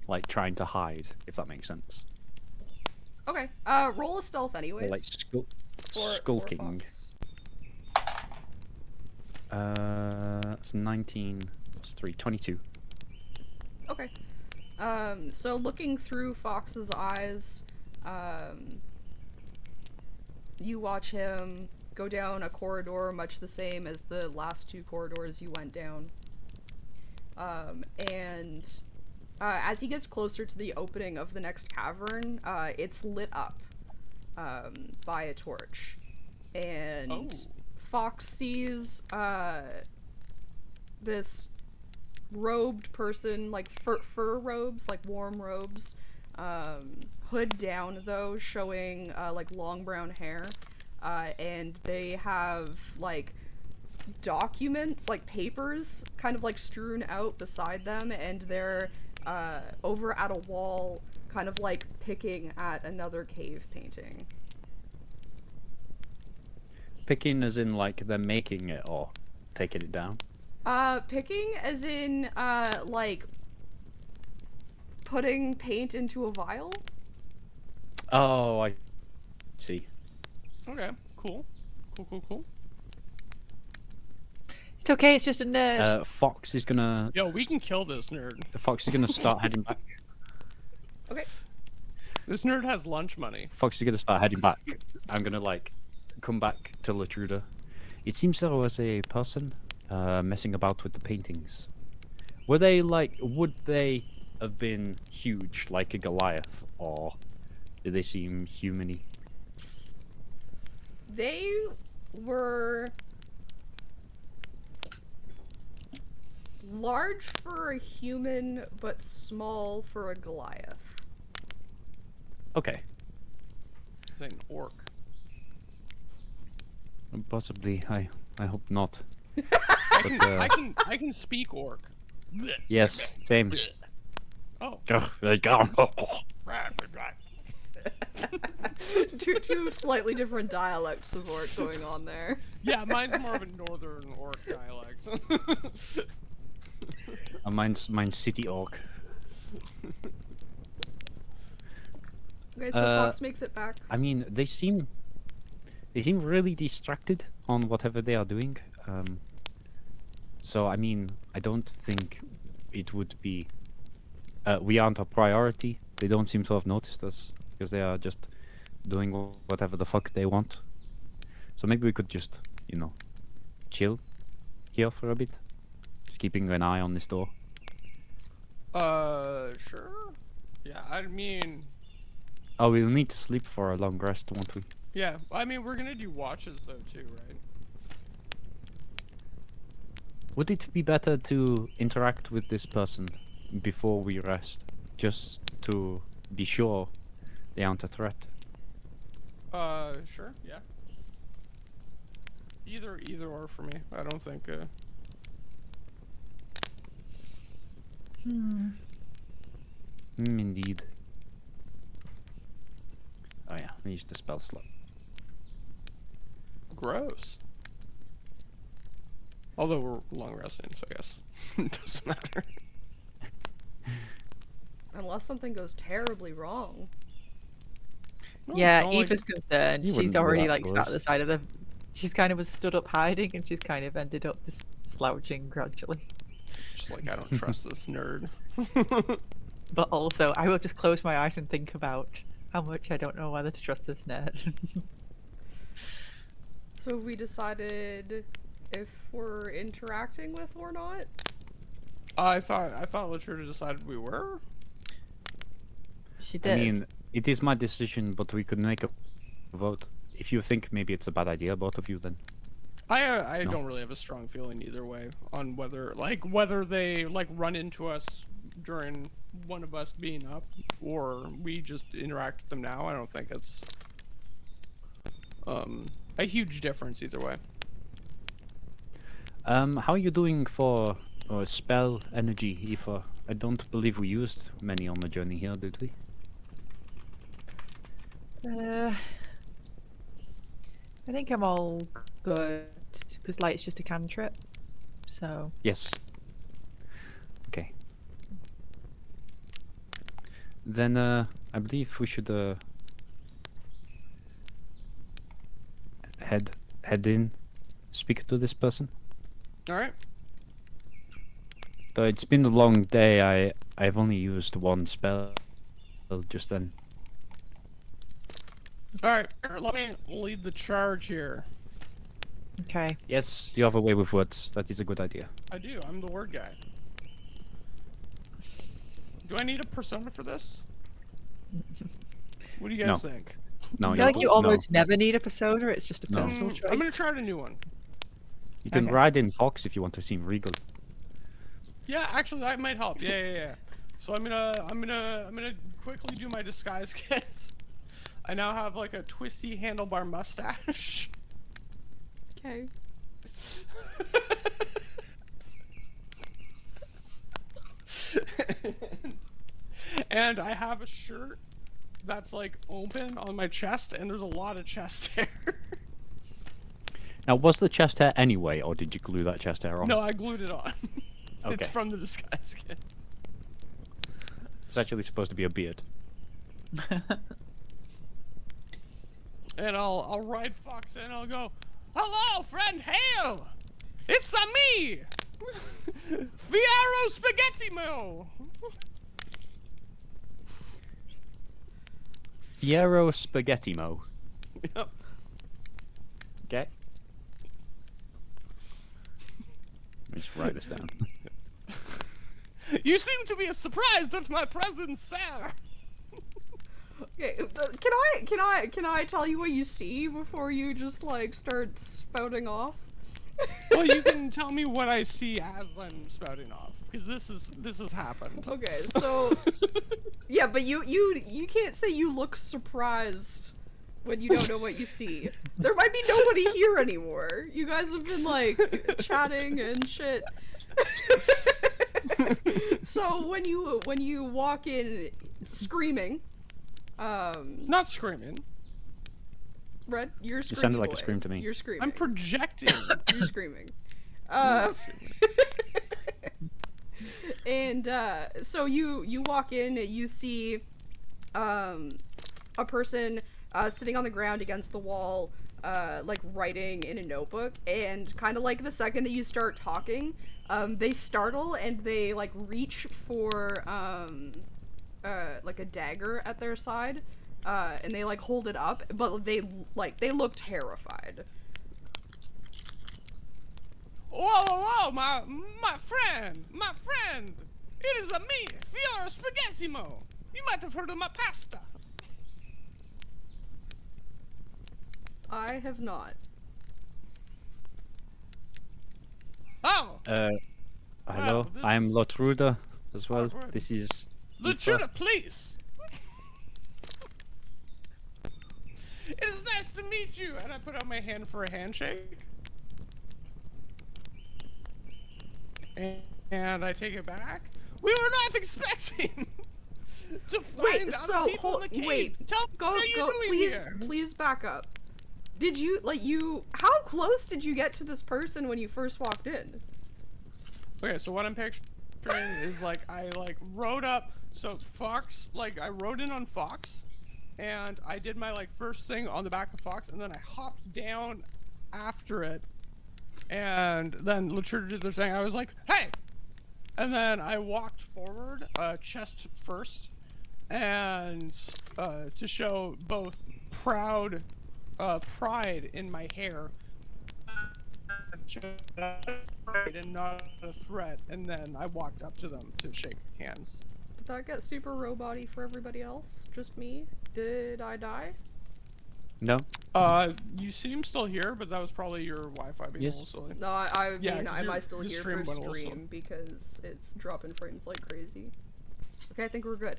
[SPEAKER 4] like trying to hide, if that makes sense.
[SPEAKER 3] okay. Roll a stealth anyways.
[SPEAKER 4] Or like
[SPEAKER 3] for
[SPEAKER 4] skulking.
[SPEAKER 3] Fox.
[SPEAKER 4] That's 19 plus 3, 22.
[SPEAKER 3] Okay. So looking through Fox's eyes, you watch him go down a corridor much the same as the last two corridors you went down. And as he gets closer to the opening of the next cavern, it's lit up by a torch. And
[SPEAKER 2] Oh.
[SPEAKER 3] Fox sees this robed person, like fur robes, like warm robes, hood down though, showing like long brown hair, and they have like documents, like papers, kind of like strewn out beside them, and they're over at a wall, kind of like picking at another cave painting.
[SPEAKER 4] Picking as in, like, they're making it or taking it down?
[SPEAKER 3] Picking as in, like, putting paint into a vial?
[SPEAKER 4] Oh, I see.
[SPEAKER 2] Okay, cool. Cool.
[SPEAKER 1] It's okay, it's just a nerd.
[SPEAKER 4] Fox is gonna...
[SPEAKER 2] Yo, we can kill this nerd.
[SPEAKER 4] Fox is gonna start heading back.
[SPEAKER 3] Okay.
[SPEAKER 2] This nerd has lunch money.
[SPEAKER 4] Fox is gonna start heading back. I'm gonna, like, come back to Latruda. It seems there was a person messing about with the paintings. Were they, like, would they have been huge, like a Goliath, or did they seem human-y?
[SPEAKER 3] They were large for a human, but small for a Goliath.
[SPEAKER 4] Okay.
[SPEAKER 2] He's an orc.
[SPEAKER 4] Possibly. I hope not.
[SPEAKER 2] I can speak orc.
[SPEAKER 4] Yes, same.
[SPEAKER 2] Oh.
[SPEAKER 3] Two slightly different dialects of orc going on there.
[SPEAKER 2] Yeah, mine's more of a northern orc dialect.
[SPEAKER 4] Mine's city orc.
[SPEAKER 3] Okay, so Fox makes it back.
[SPEAKER 4] I mean, they seem really distracted on whatever they are doing. So I mean, I don't think it would be. We aren't a priority. They don't seem to have noticed us because they are just doing whatever the fuck they want. So maybe we could just, you know, chill here for a bit, just keeping an eye on this door.
[SPEAKER 2] Sure. Yeah, I mean.
[SPEAKER 4] Oh, we'll need to sleep for a long rest, won't we?
[SPEAKER 2] Yeah, I mean, we're gonna do watches though too, right?
[SPEAKER 4] Would it be better to interact with this person before we rest, just to be sure they aren't a threat?
[SPEAKER 2] Sure, yeah. Either or for me. I don't think.
[SPEAKER 4] Indeed. Oh yeah, I used the spell slot.
[SPEAKER 2] Gross. Although we're long resting, so I guess it doesn't matter.
[SPEAKER 3] Unless something goes terribly wrong.
[SPEAKER 1] Yeah,
[SPEAKER 2] don't like-
[SPEAKER 1] Eva's concerned.
[SPEAKER 4] You wouldn't
[SPEAKER 1] She's
[SPEAKER 4] do
[SPEAKER 1] already
[SPEAKER 4] that,
[SPEAKER 1] like sat at
[SPEAKER 4] Liz.
[SPEAKER 1] the side of the. She's kind of was stood up hiding, and she's kind of ended up just slouching gradually.
[SPEAKER 2] Just like I don't trust this nerd.
[SPEAKER 1] But also, I will just close my eyes and think about how much I don't know whether to trust this nerd.
[SPEAKER 3] So have we decided if we're interacting with or not?
[SPEAKER 2] I thought Latrina decided we were.
[SPEAKER 1] She
[SPEAKER 4] I
[SPEAKER 1] did.
[SPEAKER 4] mean, it is my decision, but we could make a vote. If you think maybe it's a bad idea, both of you, then.
[SPEAKER 2] I
[SPEAKER 4] No.
[SPEAKER 2] don't really have a strong feeling either way on whether they like run into us during one of us being up or we just interact with them now. I don't think it's a huge difference either way.
[SPEAKER 4] How are you doing for spell energy, Aoife? I don't believe we used many on the journey here, did we?
[SPEAKER 1] I think I'm all good because light's just a cantrip. So
[SPEAKER 4] Yes. Okay. Then I believe we should head in, speak to this person.
[SPEAKER 2] All right.
[SPEAKER 4] Though it's been a long day, I've only used one spell just then.
[SPEAKER 2] All right. Let me lead the charge here.
[SPEAKER 1] okay.
[SPEAKER 4] Yes, you have a way with words. That is a good idea.
[SPEAKER 2] I do. I'm the word guy. Do I need a persona for this? What do you guys
[SPEAKER 4] No.
[SPEAKER 2] think?
[SPEAKER 4] No,
[SPEAKER 1] I feel like you
[SPEAKER 4] no.
[SPEAKER 1] almost never need a persona. It's just a
[SPEAKER 4] No.
[SPEAKER 1] personal trait.
[SPEAKER 2] I'm gonna try a new one.
[SPEAKER 4] You can
[SPEAKER 1] Okay.
[SPEAKER 4] ride in Fox if you want to seem regal.
[SPEAKER 2] Yeah, actually, that might help. Yeah. So I'm gonna quickly do my disguise kit. I now have like a twisty handlebar mustache.
[SPEAKER 3] Okay.
[SPEAKER 2] And I have a shirt that's like open on my chest, and there's a lot of chest hair.
[SPEAKER 4] Now, was the chest hair anyway, or did you glue that chest hair on?
[SPEAKER 2] No, I glued it on. It's
[SPEAKER 4] Okay.
[SPEAKER 2] from the disguise kit.
[SPEAKER 4] It's actually supposed to be a beard.
[SPEAKER 2] And I'll ride Fox and I'll go, "Hello, friend Hale! It's me! Fiero Spaghetti Mo!"
[SPEAKER 4] Fiero Spaghetti Mo.
[SPEAKER 2] Yep.
[SPEAKER 4] Okay. Let me just write this down.
[SPEAKER 2] You seem to be surprised at my presence, sir.
[SPEAKER 3] Okay, can I tell you what you see before you just like start spouting off?
[SPEAKER 2] Well, you can tell me what I see as I'm spouting off, because this has happened.
[SPEAKER 3] Okay, so yeah, but you can't say you look surprised when you don't know what you see. There might be nobody here anymore. You guys have been like chatting and shit. So when you walk in screaming,
[SPEAKER 2] Not screaming.
[SPEAKER 3] Red, you're
[SPEAKER 4] It
[SPEAKER 3] screaming.
[SPEAKER 4] sounded like a
[SPEAKER 3] boy.
[SPEAKER 4] scream to me.
[SPEAKER 3] You're screaming.
[SPEAKER 2] I'm projecting.
[SPEAKER 3] You're screaming. And so you walk in, you see a person sitting on the ground against the wall, like writing in a notebook, and kind of like the second that you start talking, they startle and they like reach for like a dagger at their side, and they like hold it up, but they look terrified.
[SPEAKER 2] Whoa, my friend! It is a me, Fiora Spaghettimo! You might have heard of my pasta!
[SPEAKER 3] I have not.
[SPEAKER 2] Oh!
[SPEAKER 4] Hello,
[SPEAKER 2] this
[SPEAKER 4] I'm
[SPEAKER 2] is-
[SPEAKER 4] Lotruda as well.
[SPEAKER 2] Lotruda.
[SPEAKER 4] This is
[SPEAKER 2] Luchuda, please! It is nice to meet you! And I put out my hand for a handshake. And I take it back. We were not expecting to find
[SPEAKER 3] Wait,
[SPEAKER 2] other
[SPEAKER 3] so
[SPEAKER 2] people in the cave.
[SPEAKER 3] wait.
[SPEAKER 2] Tell me
[SPEAKER 3] Go,
[SPEAKER 2] what are you doing
[SPEAKER 3] please,
[SPEAKER 2] here?
[SPEAKER 3] please back up. Did you, how close did you get to this person when you first walked in?
[SPEAKER 2] Okay, so what I'm picturing is like I like rode up. So Fox, like I rode in on Fox, and I did my like first thing on the back of Fox, and then I hopped down after it, and then Luchuda did their thing. I was like, hey, and then I walked forward, chest first, and to show both pride in my hair. And not a threat, and then I walked up to them to shake hands.
[SPEAKER 3] Did that get super robot-y for everybody else? Just me? Did I die?
[SPEAKER 4] no.
[SPEAKER 2] You seem still here, but that was probably your Wi-Fi being
[SPEAKER 4] Yes.
[SPEAKER 2] a little silly.
[SPEAKER 3] No, I
[SPEAKER 2] Yeah,
[SPEAKER 3] mean,
[SPEAKER 2] 'cause
[SPEAKER 3] am I
[SPEAKER 2] your-
[SPEAKER 3] still
[SPEAKER 2] your
[SPEAKER 3] here
[SPEAKER 2] stream
[SPEAKER 3] for
[SPEAKER 2] went a little
[SPEAKER 3] stream because it's dropping frames like crazy? Okay, I think we're good.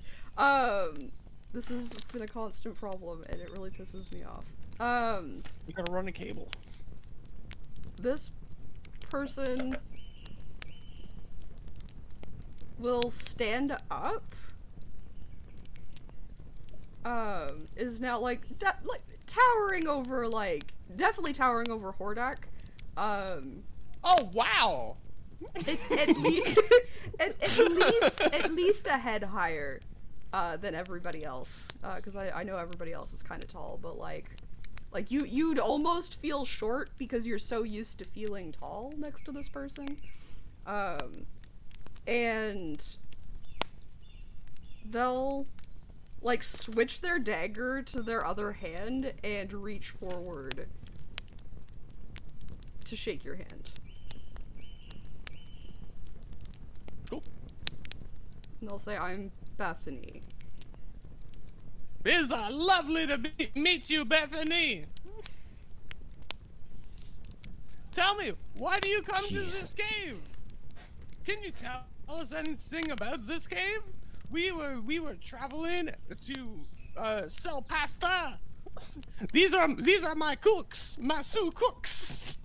[SPEAKER 3] This has been a constant problem, and it really pisses me off.
[SPEAKER 2] You gotta run a cable.
[SPEAKER 3] This person will stand up. Is now like towering over, like definitely towering over Hordak.
[SPEAKER 2] Oh wow!
[SPEAKER 3] At least a head higher than everybody else. Because I know everybody else is kind of tall, but like you'd almost feel short because you're so used to feeling tall next to this person. And they'll like switch their dagger to their other hand and reach forward to shake your hand.
[SPEAKER 2] Cool.
[SPEAKER 3] And they'll say, I'm Bethany.
[SPEAKER 2] It is lovely to meet you, Bethany. Tell me, why do you come to this cave? Can you tell us anything about this cave? We were traveling to sell pasta. These are my cooks, my Sioux cooks.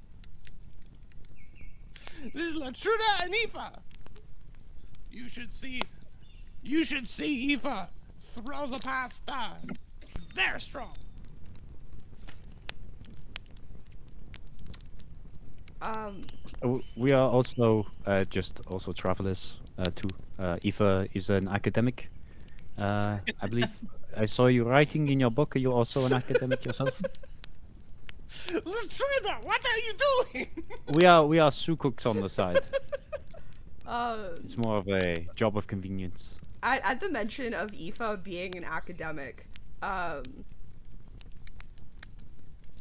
[SPEAKER 2] This is Latruda and Aoife. You should see Aoife throw the pasta. They're strong.
[SPEAKER 4] We are also just also travelers too. Aoife is an academic. I believe I saw you writing in your book. Are you also an academic yourself?
[SPEAKER 2] Latruda, what are you doing?
[SPEAKER 4] We are Sioux cooks on the side. It's more of a job of convenience.
[SPEAKER 3] At the mention of Aoife being an academic,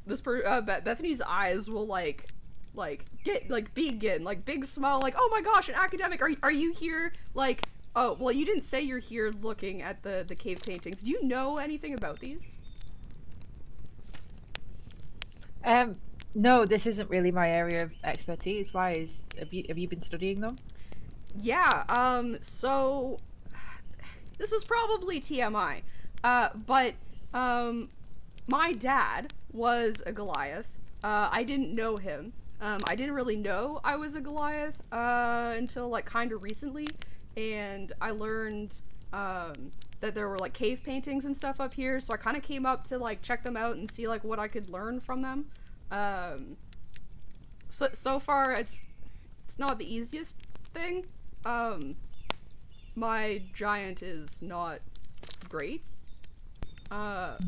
[SPEAKER 3] Bethany's eyes will get big smile, like, oh my gosh, an academic, are you here, like, oh, well, you didn't say you're here looking at the cave paintings. Do you know anything about these?
[SPEAKER 1] No, this isn't really my area of expertise. Why have you been studying them?
[SPEAKER 3] Yeah, so this is probably TMI, but my dad was a Goliath. I didn't know him. I didn't really know I was a Goliath until like kind of recently, and I learned that there were like cave paintings and stuff up here, so I kind of came up to like check them out and see like what I could learn from them. So far it's not the easiest thing. My giant is not great. But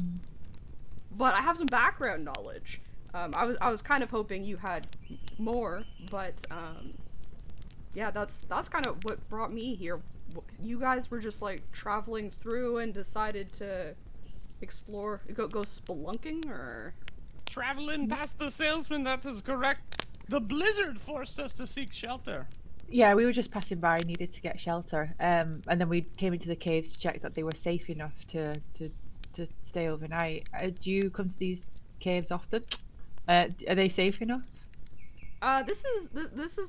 [SPEAKER 3] I have some background knowledge. I was kind of hoping you had more, but yeah, that's kind of what brought me here. You guys were just like traveling through and decided to explore, go spelunking, or
[SPEAKER 2] Traveling past the salesman, that is correct. The blizzard forced us to seek shelter.
[SPEAKER 1] Yeah, we were just passing by, needed to get shelter, and then we came into the caves to check that they were safe enough to stay overnight. Do you come to these caves often? Are they safe enough?
[SPEAKER 3] This is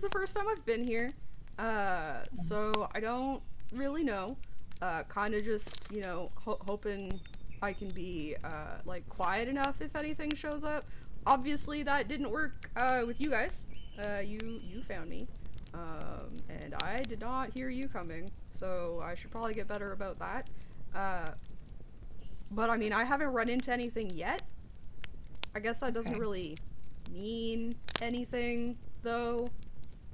[SPEAKER 3] the first time I've been here, so I don't really know. Kind of just, you know, hoping I can be like quiet enough if anything shows up. Obviously, that didn't work with you guys. You found me, and I did not hear you coming, so I should probably get better about that. But I mean, I haven't run into anything yet. I guess that doesn't really mean anything, though,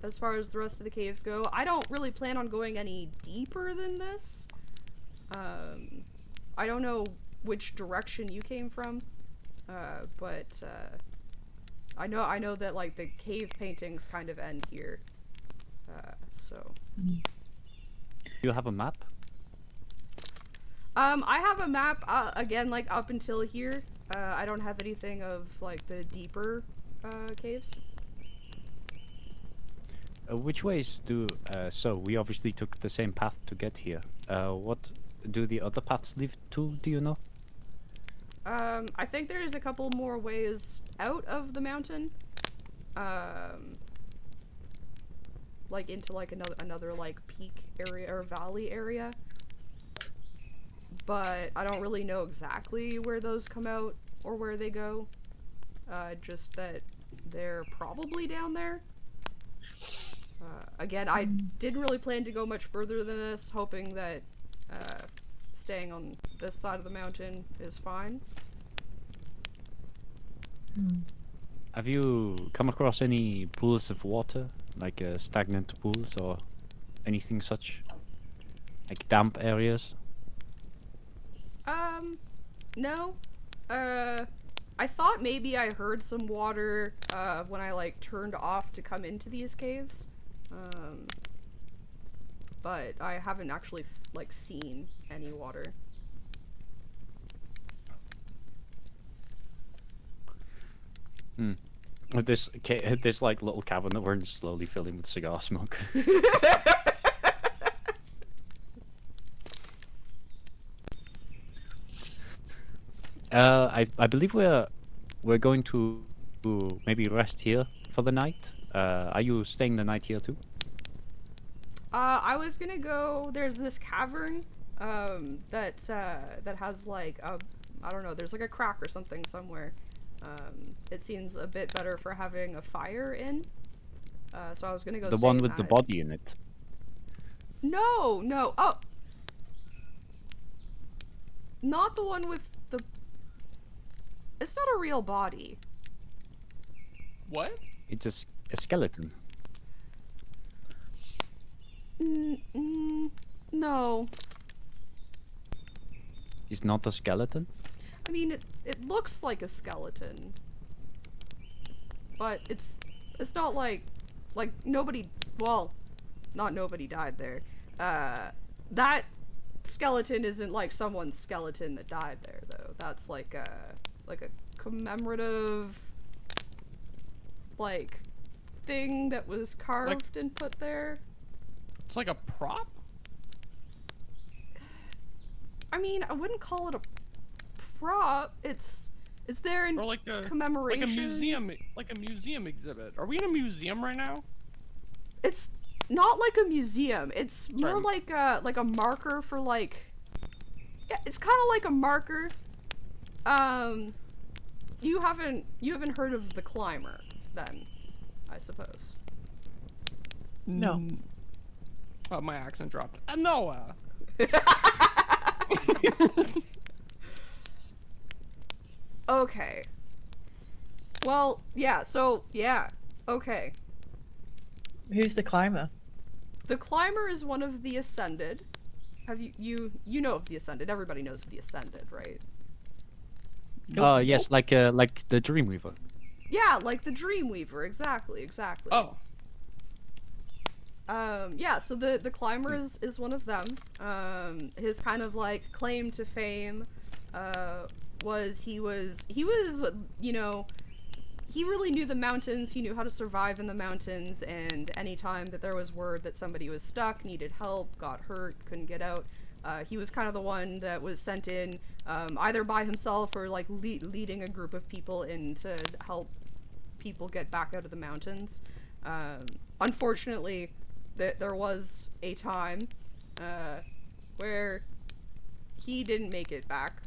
[SPEAKER 3] as far as the rest of the caves go. I don't really plan on going any deeper than this. I don't know which direction you came from, but I know that like the cave paintings kind of end here. So.
[SPEAKER 4] You have a map?
[SPEAKER 3] I have a map, again, like, up until here. I don't have anything of, like, the deeper, caves.
[SPEAKER 4] Which ways do... so, we obviously took the same path to get here. What do the other paths lead to, do you know?
[SPEAKER 3] I think there's a couple more ways out of the mountain. Like, into, like, another like, peak area, or valley area. But I don't really know exactly where those come out or where they go. Just that they're probably down there. Again, I didn't really plan to go much further than this, hoping that staying on this side of the mountain is fine.
[SPEAKER 4] Have you come across any pools of water? Like stagnant pools or anything such? Like damp areas?
[SPEAKER 3] No. I thought maybe I heard some water, when I, like, turned off to come into these caves. But I haven't actually, like, seen any water.
[SPEAKER 4] This like little cavern that we're slowly filling with cigar smoke. I believe we're going to maybe rest here for the night. Are you staying the night here too?
[SPEAKER 3] I was gonna go. There's this cavern, that has like I don't know. There's like a crack or something somewhere. It seems a bit better for having a fire in. So I was gonna go.
[SPEAKER 4] The
[SPEAKER 3] stay
[SPEAKER 4] one
[SPEAKER 3] in
[SPEAKER 4] with the
[SPEAKER 3] that.
[SPEAKER 4] body in it.
[SPEAKER 3] No. Oh. Not the one with the... It's not a real body.
[SPEAKER 2] What?
[SPEAKER 4] It's a skeleton.
[SPEAKER 3] No.
[SPEAKER 4] It's not a skeleton?
[SPEAKER 3] I mean, it looks like a skeleton. But it's not like nobody... Well, not nobody died there. That skeleton isn't like someone's skeleton that died there, though. That's like a commemorative, like, thing that was carved and put there.
[SPEAKER 2] It's like a prop?
[SPEAKER 3] I mean, I wouldn't call it a prop. It's there in
[SPEAKER 2] Or like a
[SPEAKER 3] commemoration.
[SPEAKER 2] like a museum exhibit. Are we in a museum right now?
[SPEAKER 3] It's not like a museum. It's more
[SPEAKER 2] Sorry.
[SPEAKER 3] like a marker for like... Yeah, it's kind of like a marker. you haven't heard of the Climber, then, I suppose.
[SPEAKER 1] No.
[SPEAKER 2] Oh, my accent dropped. No.
[SPEAKER 3] Okay. Well, yeah. So yeah. Okay.
[SPEAKER 1] Who's the climber?
[SPEAKER 3] The Climber is one of the Ascended. Have you know of the Ascended? Everybody knows of the Ascended, right?
[SPEAKER 4] Yes, like the Dreamweaver.
[SPEAKER 3] Yeah, like the Dreamweaver. Exactly.
[SPEAKER 2] Oh.
[SPEAKER 3] Yeah, so the Climber is one of them. His kind of like claim to fame was he was you know, he really knew the mountains, he knew how to survive in the mountains, and anytime that there was word that somebody was stuck, needed help, got hurt, couldn't get out, he was kind of the one that was sent in either by himself or like leading a group of people in to help people get back out of the mountains. Unfortunately, there was a time where he didn't make it back,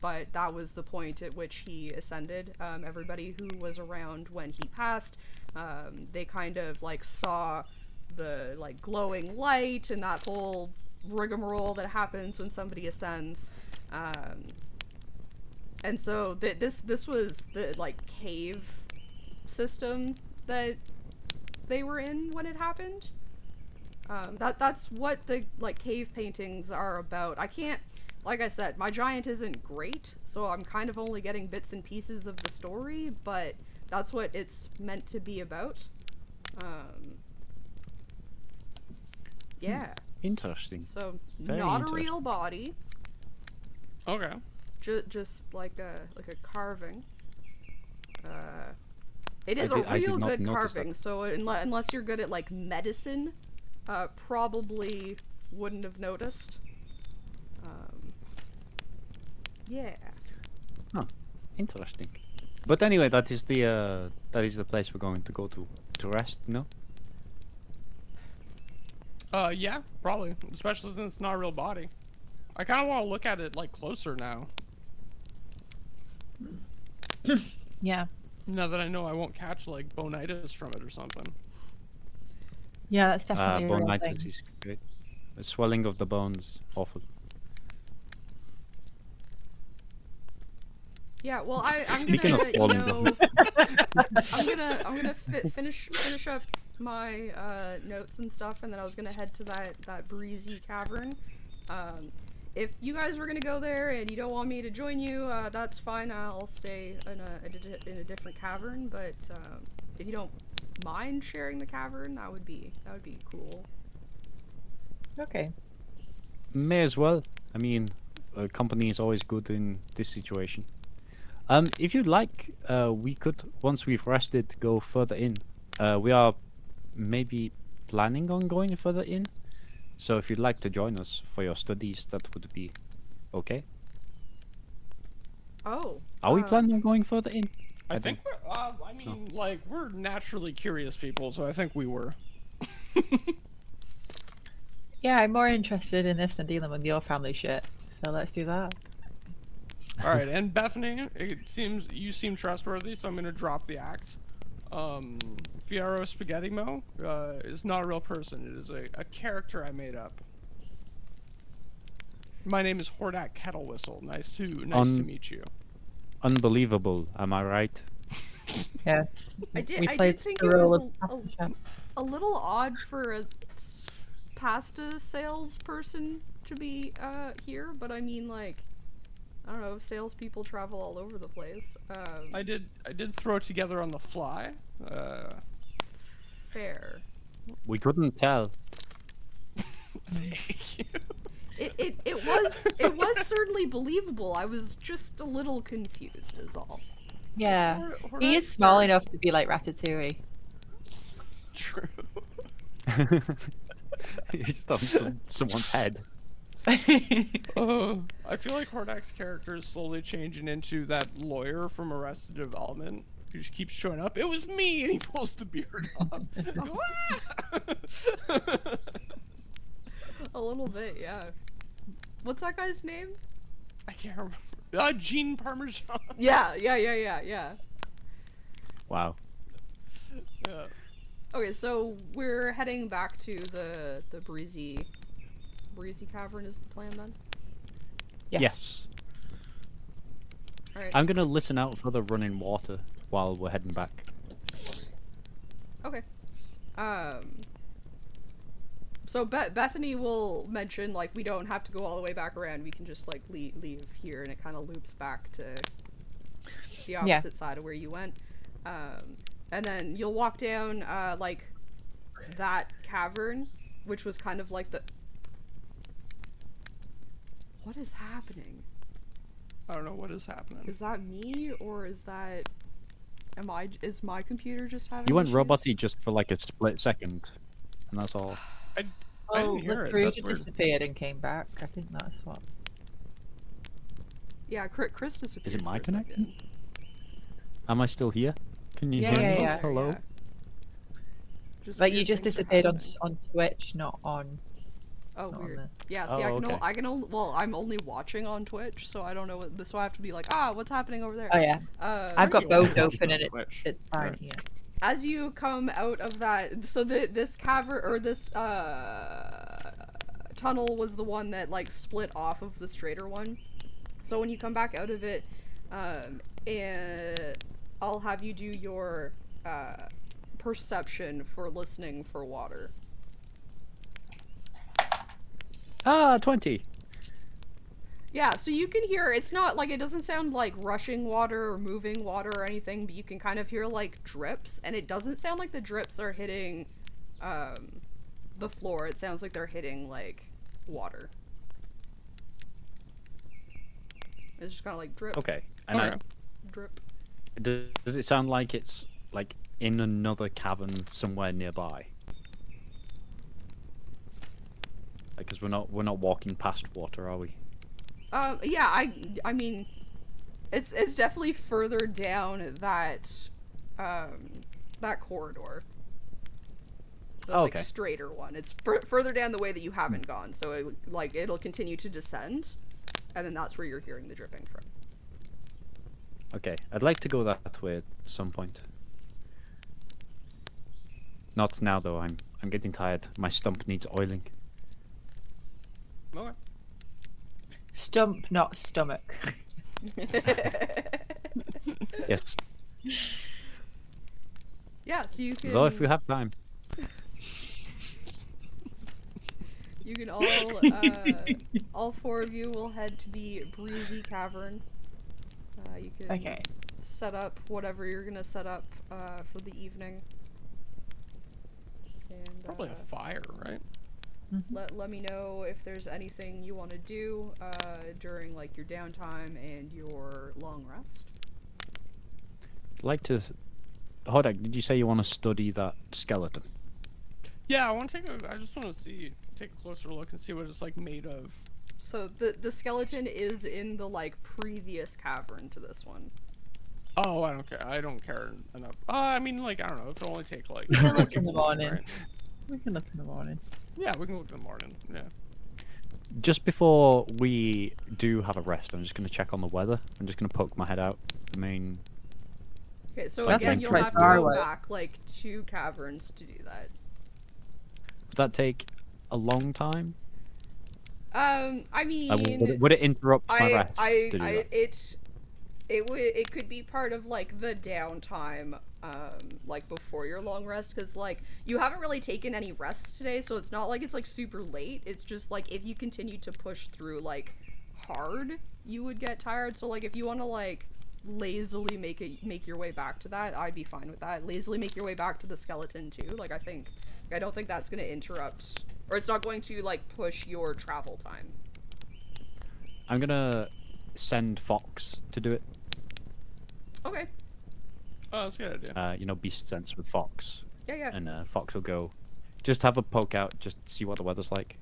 [SPEAKER 3] but that was the point at which he ascended. Everybody who was around when he passed, they kind of like saw the like glowing light and that whole rigmarole that happens when somebody ascends. And so this was the like cave system that they were in when it happened. That's what the like cave paintings are about. I can't, like I said, my giant isn't great, so I'm kind of only getting bits and pieces of the story, but that's what it's meant to be about. Yeah.
[SPEAKER 4] Interesting.
[SPEAKER 3] So
[SPEAKER 4] Very
[SPEAKER 3] not a
[SPEAKER 4] interesting.
[SPEAKER 3] real body,
[SPEAKER 2] Okay.
[SPEAKER 3] just like a carving. It is
[SPEAKER 4] I
[SPEAKER 3] a
[SPEAKER 4] did
[SPEAKER 3] real
[SPEAKER 4] not
[SPEAKER 3] good
[SPEAKER 4] notice that.
[SPEAKER 3] carving, so unless you're good at like medicine, probably wouldn't have noticed. Yeah.
[SPEAKER 4] Interesting. But anyway, that is the place we're going to go to rest. No.
[SPEAKER 2] Yeah, probably. Especially since it's not a real body. I kind of want to look at it like closer now.
[SPEAKER 1] Yeah.
[SPEAKER 2] Now that I know I won't catch like bonitis from it or something.
[SPEAKER 1] Yeah, that's definitely a real
[SPEAKER 4] Bonitis
[SPEAKER 1] thing.
[SPEAKER 4] is great. The swelling of the bones, awful.
[SPEAKER 3] Yeah, well, I'm
[SPEAKER 4] Speaking
[SPEAKER 3] gonna,
[SPEAKER 4] of falling down.
[SPEAKER 3] I'm gonna finish up my notes and stuff, and then I was gonna head to that breezy cavern. If you guys were gonna go there and you don't want me to join you, that's fine. I'll stay in a different cavern. But if you don't mind sharing the cavern, that would be cool.
[SPEAKER 1] Okay.
[SPEAKER 4] May as well. I mean, company is always good in this situation. If you'd like, we could, once we've rested, go further in. We are maybe planning on going further in. So if you'd like to join us for your studies, that would be okay.
[SPEAKER 3] Oh.
[SPEAKER 4] Are we planning on going further in?
[SPEAKER 2] I think we're, I mean, like, we're naturally curious people, so I think we were.
[SPEAKER 1] Yeah, I'm more interested in this than dealing with your family shit. So let's do that.
[SPEAKER 2] Alright, and Bethany, it seems you seem trustworthy, so I'm gonna drop the act. Fiero Spaghetti Mo is not a real person, it is a character I made up. My name is Hordak Kettle Whistle. Nice to meet you.
[SPEAKER 4] Unbelievable, am I right?
[SPEAKER 1] Yeah.
[SPEAKER 3] I
[SPEAKER 1] We
[SPEAKER 3] did
[SPEAKER 1] played
[SPEAKER 3] think
[SPEAKER 1] the
[SPEAKER 3] it
[SPEAKER 1] role
[SPEAKER 3] was
[SPEAKER 1] of pasta chef.
[SPEAKER 3] a little odd for a pasta salesperson to be here, but I mean, like, I don't know, salespeople travel all over the place.
[SPEAKER 2] I did throw it together on the fly.
[SPEAKER 3] Fair.
[SPEAKER 4] We couldn't tell.
[SPEAKER 2] Thank you.
[SPEAKER 3] It was certainly believable. I was just a little confused, is all.
[SPEAKER 1] Yeah.
[SPEAKER 2] We're
[SPEAKER 1] He
[SPEAKER 2] not
[SPEAKER 1] is small
[SPEAKER 2] sure.
[SPEAKER 1] enough to be like Ratatouille.
[SPEAKER 2] True.
[SPEAKER 4] He's just on someone's head.
[SPEAKER 2] I feel like Hordak's character is slowly changing into that lawyer from Arrested Development who just keeps showing up. It was me, and he pulls the beard off.
[SPEAKER 3] A little bit, yeah. What's that guy's name?
[SPEAKER 2] I can't remember. Gene Parmesan.
[SPEAKER 3] Yeah.
[SPEAKER 4] Wow.
[SPEAKER 2] Yeah.
[SPEAKER 3] Okay, so we're heading back to the breezy cavern is the plan then?
[SPEAKER 1] Yes.
[SPEAKER 4] Yes.
[SPEAKER 3] Alright.
[SPEAKER 4] I'm gonna listen out for the running water while we're heading back.
[SPEAKER 3] Okay. So Bethany will mention, like, we don't have to go all the way back around. We can just, like, leave here, and it kind of loops back to the opposite side of where you went. And then you'll walk down, like, that cavern, which was kind of like the... What is happening?
[SPEAKER 2] I don't know what is happening.
[SPEAKER 3] Is that me, or is that... Is my computer just having
[SPEAKER 4] You went
[SPEAKER 3] issues?
[SPEAKER 4] roboty just for like a split second, and that's all.
[SPEAKER 2] I
[SPEAKER 1] Oh,
[SPEAKER 2] didn't hear it.
[SPEAKER 1] Latruga
[SPEAKER 2] That's weird.
[SPEAKER 1] disappeared and came back. I think that's what.
[SPEAKER 3] Yeah, Chris disappeared.
[SPEAKER 4] Is it my
[SPEAKER 3] for a
[SPEAKER 4] connection?
[SPEAKER 3] second.
[SPEAKER 4] Am I still here? Can you
[SPEAKER 1] Yeah,
[SPEAKER 4] hear
[SPEAKER 1] yeah,
[SPEAKER 4] me?
[SPEAKER 1] yeah.
[SPEAKER 4] Hello?
[SPEAKER 3] Yeah. Just
[SPEAKER 1] Like you
[SPEAKER 3] weird
[SPEAKER 1] just
[SPEAKER 3] things are
[SPEAKER 1] disappeared
[SPEAKER 3] happening.
[SPEAKER 1] on Twitch, not on.
[SPEAKER 3] Oh,
[SPEAKER 1] not on
[SPEAKER 3] weird.
[SPEAKER 1] the-
[SPEAKER 3] Yeah, see,
[SPEAKER 4] Oh, okay.
[SPEAKER 3] I'm only watching on Twitch, so I don't know what, so I have to be like, what's happening over there?
[SPEAKER 1] Oh yeah, I've got
[SPEAKER 2] you
[SPEAKER 1] both
[SPEAKER 2] watch
[SPEAKER 1] open
[SPEAKER 2] on
[SPEAKER 1] and
[SPEAKER 2] Twitch.
[SPEAKER 1] it's fine
[SPEAKER 2] Right.
[SPEAKER 1] here.
[SPEAKER 3] As you come out of that, so this cavern, or this, tunnel was the one that, like, split off of the straighter one. So when you come back out of it, and I'll have you do your, perception for listening for water.
[SPEAKER 4] 20.
[SPEAKER 3] Yeah, so you can hear, it's not like, it doesn't sound like rushing water or moving water or anything, but you can kind of hear, like, drips, and it doesn't sound like the drips are hitting, the floor. It sounds like they're hitting, like, water. It's just kind of like drip,
[SPEAKER 4] Okay. And
[SPEAKER 2] Okay.
[SPEAKER 3] drip.
[SPEAKER 4] does it sound like it's like in another cavern somewhere nearby? Because we're not walking past water, are we?
[SPEAKER 3] Yeah, I mean, it's definitely further down that, that corridor. The,
[SPEAKER 4] Oh,
[SPEAKER 3] like,
[SPEAKER 4] okay.
[SPEAKER 3] straighter one. It's further down the way that you haven't gone, so it'll continue to descend, and then that's where you're hearing the dripping from.
[SPEAKER 4] Okay. I'd like to go that way at some point. Not now though. I'm getting tired. My stump needs oiling.
[SPEAKER 2] Okay.
[SPEAKER 1] Stump, not stomach.
[SPEAKER 4] Yes.
[SPEAKER 3] Yeah, so you can.
[SPEAKER 4] Though if we have time.
[SPEAKER 3] You can all four of you will head to the breezy cavern. You can
[SPEAKER 1] Okay.
[SPEAKER 3] set up whatever you're gonna set up for the evening. And
[SPEAKER 2] Probably a fire, right?
[SPEAKER 3] let me know if there's anything you want to do during, like, your downtime and your long rest.
[SPEAKER 4] I'd like to. Hodak, did you say you want to study that skeleton?
[SPEAKER 2] Yeah, I just want to take a closer look and see what it's like made of.
[SPEAKER 3] So the skeleton is in the, like, previous cavern to this one.
[SPEAKER 2] Oh, I don't care. I don't care enough. I mean, like, I don't know. It'll only take like.
[SPEAKER 1] We can look in the
[SPEAKER 2] right?
[SPEAKER 1] morning. We can look in the morning.
[SPEAKER 2] Yeah, we can look in the morning. Yeah.
[SPEAKER 4] Just before we do have a rest, I'm just going to check on the weather. I'm just going to poke my head out the main.
[SPEAKER 3] Okay, so
[SPEAKER 4] That's,
[SPEAKER 3] again,
[SPEAKER 4] like,
[SPEAKER 3] you'll
[SPEAKER 4] quite
[SPEAKER 3] have to
[SPEAKER 1] far
[SPEAKER 3] go
[SPEAKER 1] away.
[SPEAKER 3] back, like, 2 caverns to do that.
[SPEAKER 4] Would that take a long time?
[SPEAKER 3] I mean,
[SPEAKER 4] Would it interrupt my rest to do
[SPEAKER 3] I,
[SPEAKER 4] that?
[SPEAKER 3] it could be part of, like, the downtime, like, before your long rest, because, like, you haven't really taken any rest today, so it's not like it's, like, super late. It's just, like, if you continue to push through, like, hard, you would get tired. So, like, if you want to, like, lazily make your way back to that, I'd be fine with that. Lazily make your way back to the skeleton too. Like, I don't think that's going to interrupt, or it's not going to, like, push your travel time.
[SPEAKER 4] I'm going to send Fox to do it.
[SPEAKER 3] Okay.
[SPEAKER 2] Oh, that's a good idea.
[SPEAKER 4] Beast sense with Fox.
[SPEAKER 3] Yeah.
[SPEAKER 4] And Fox will go just have a poke out, just see what the weather's like.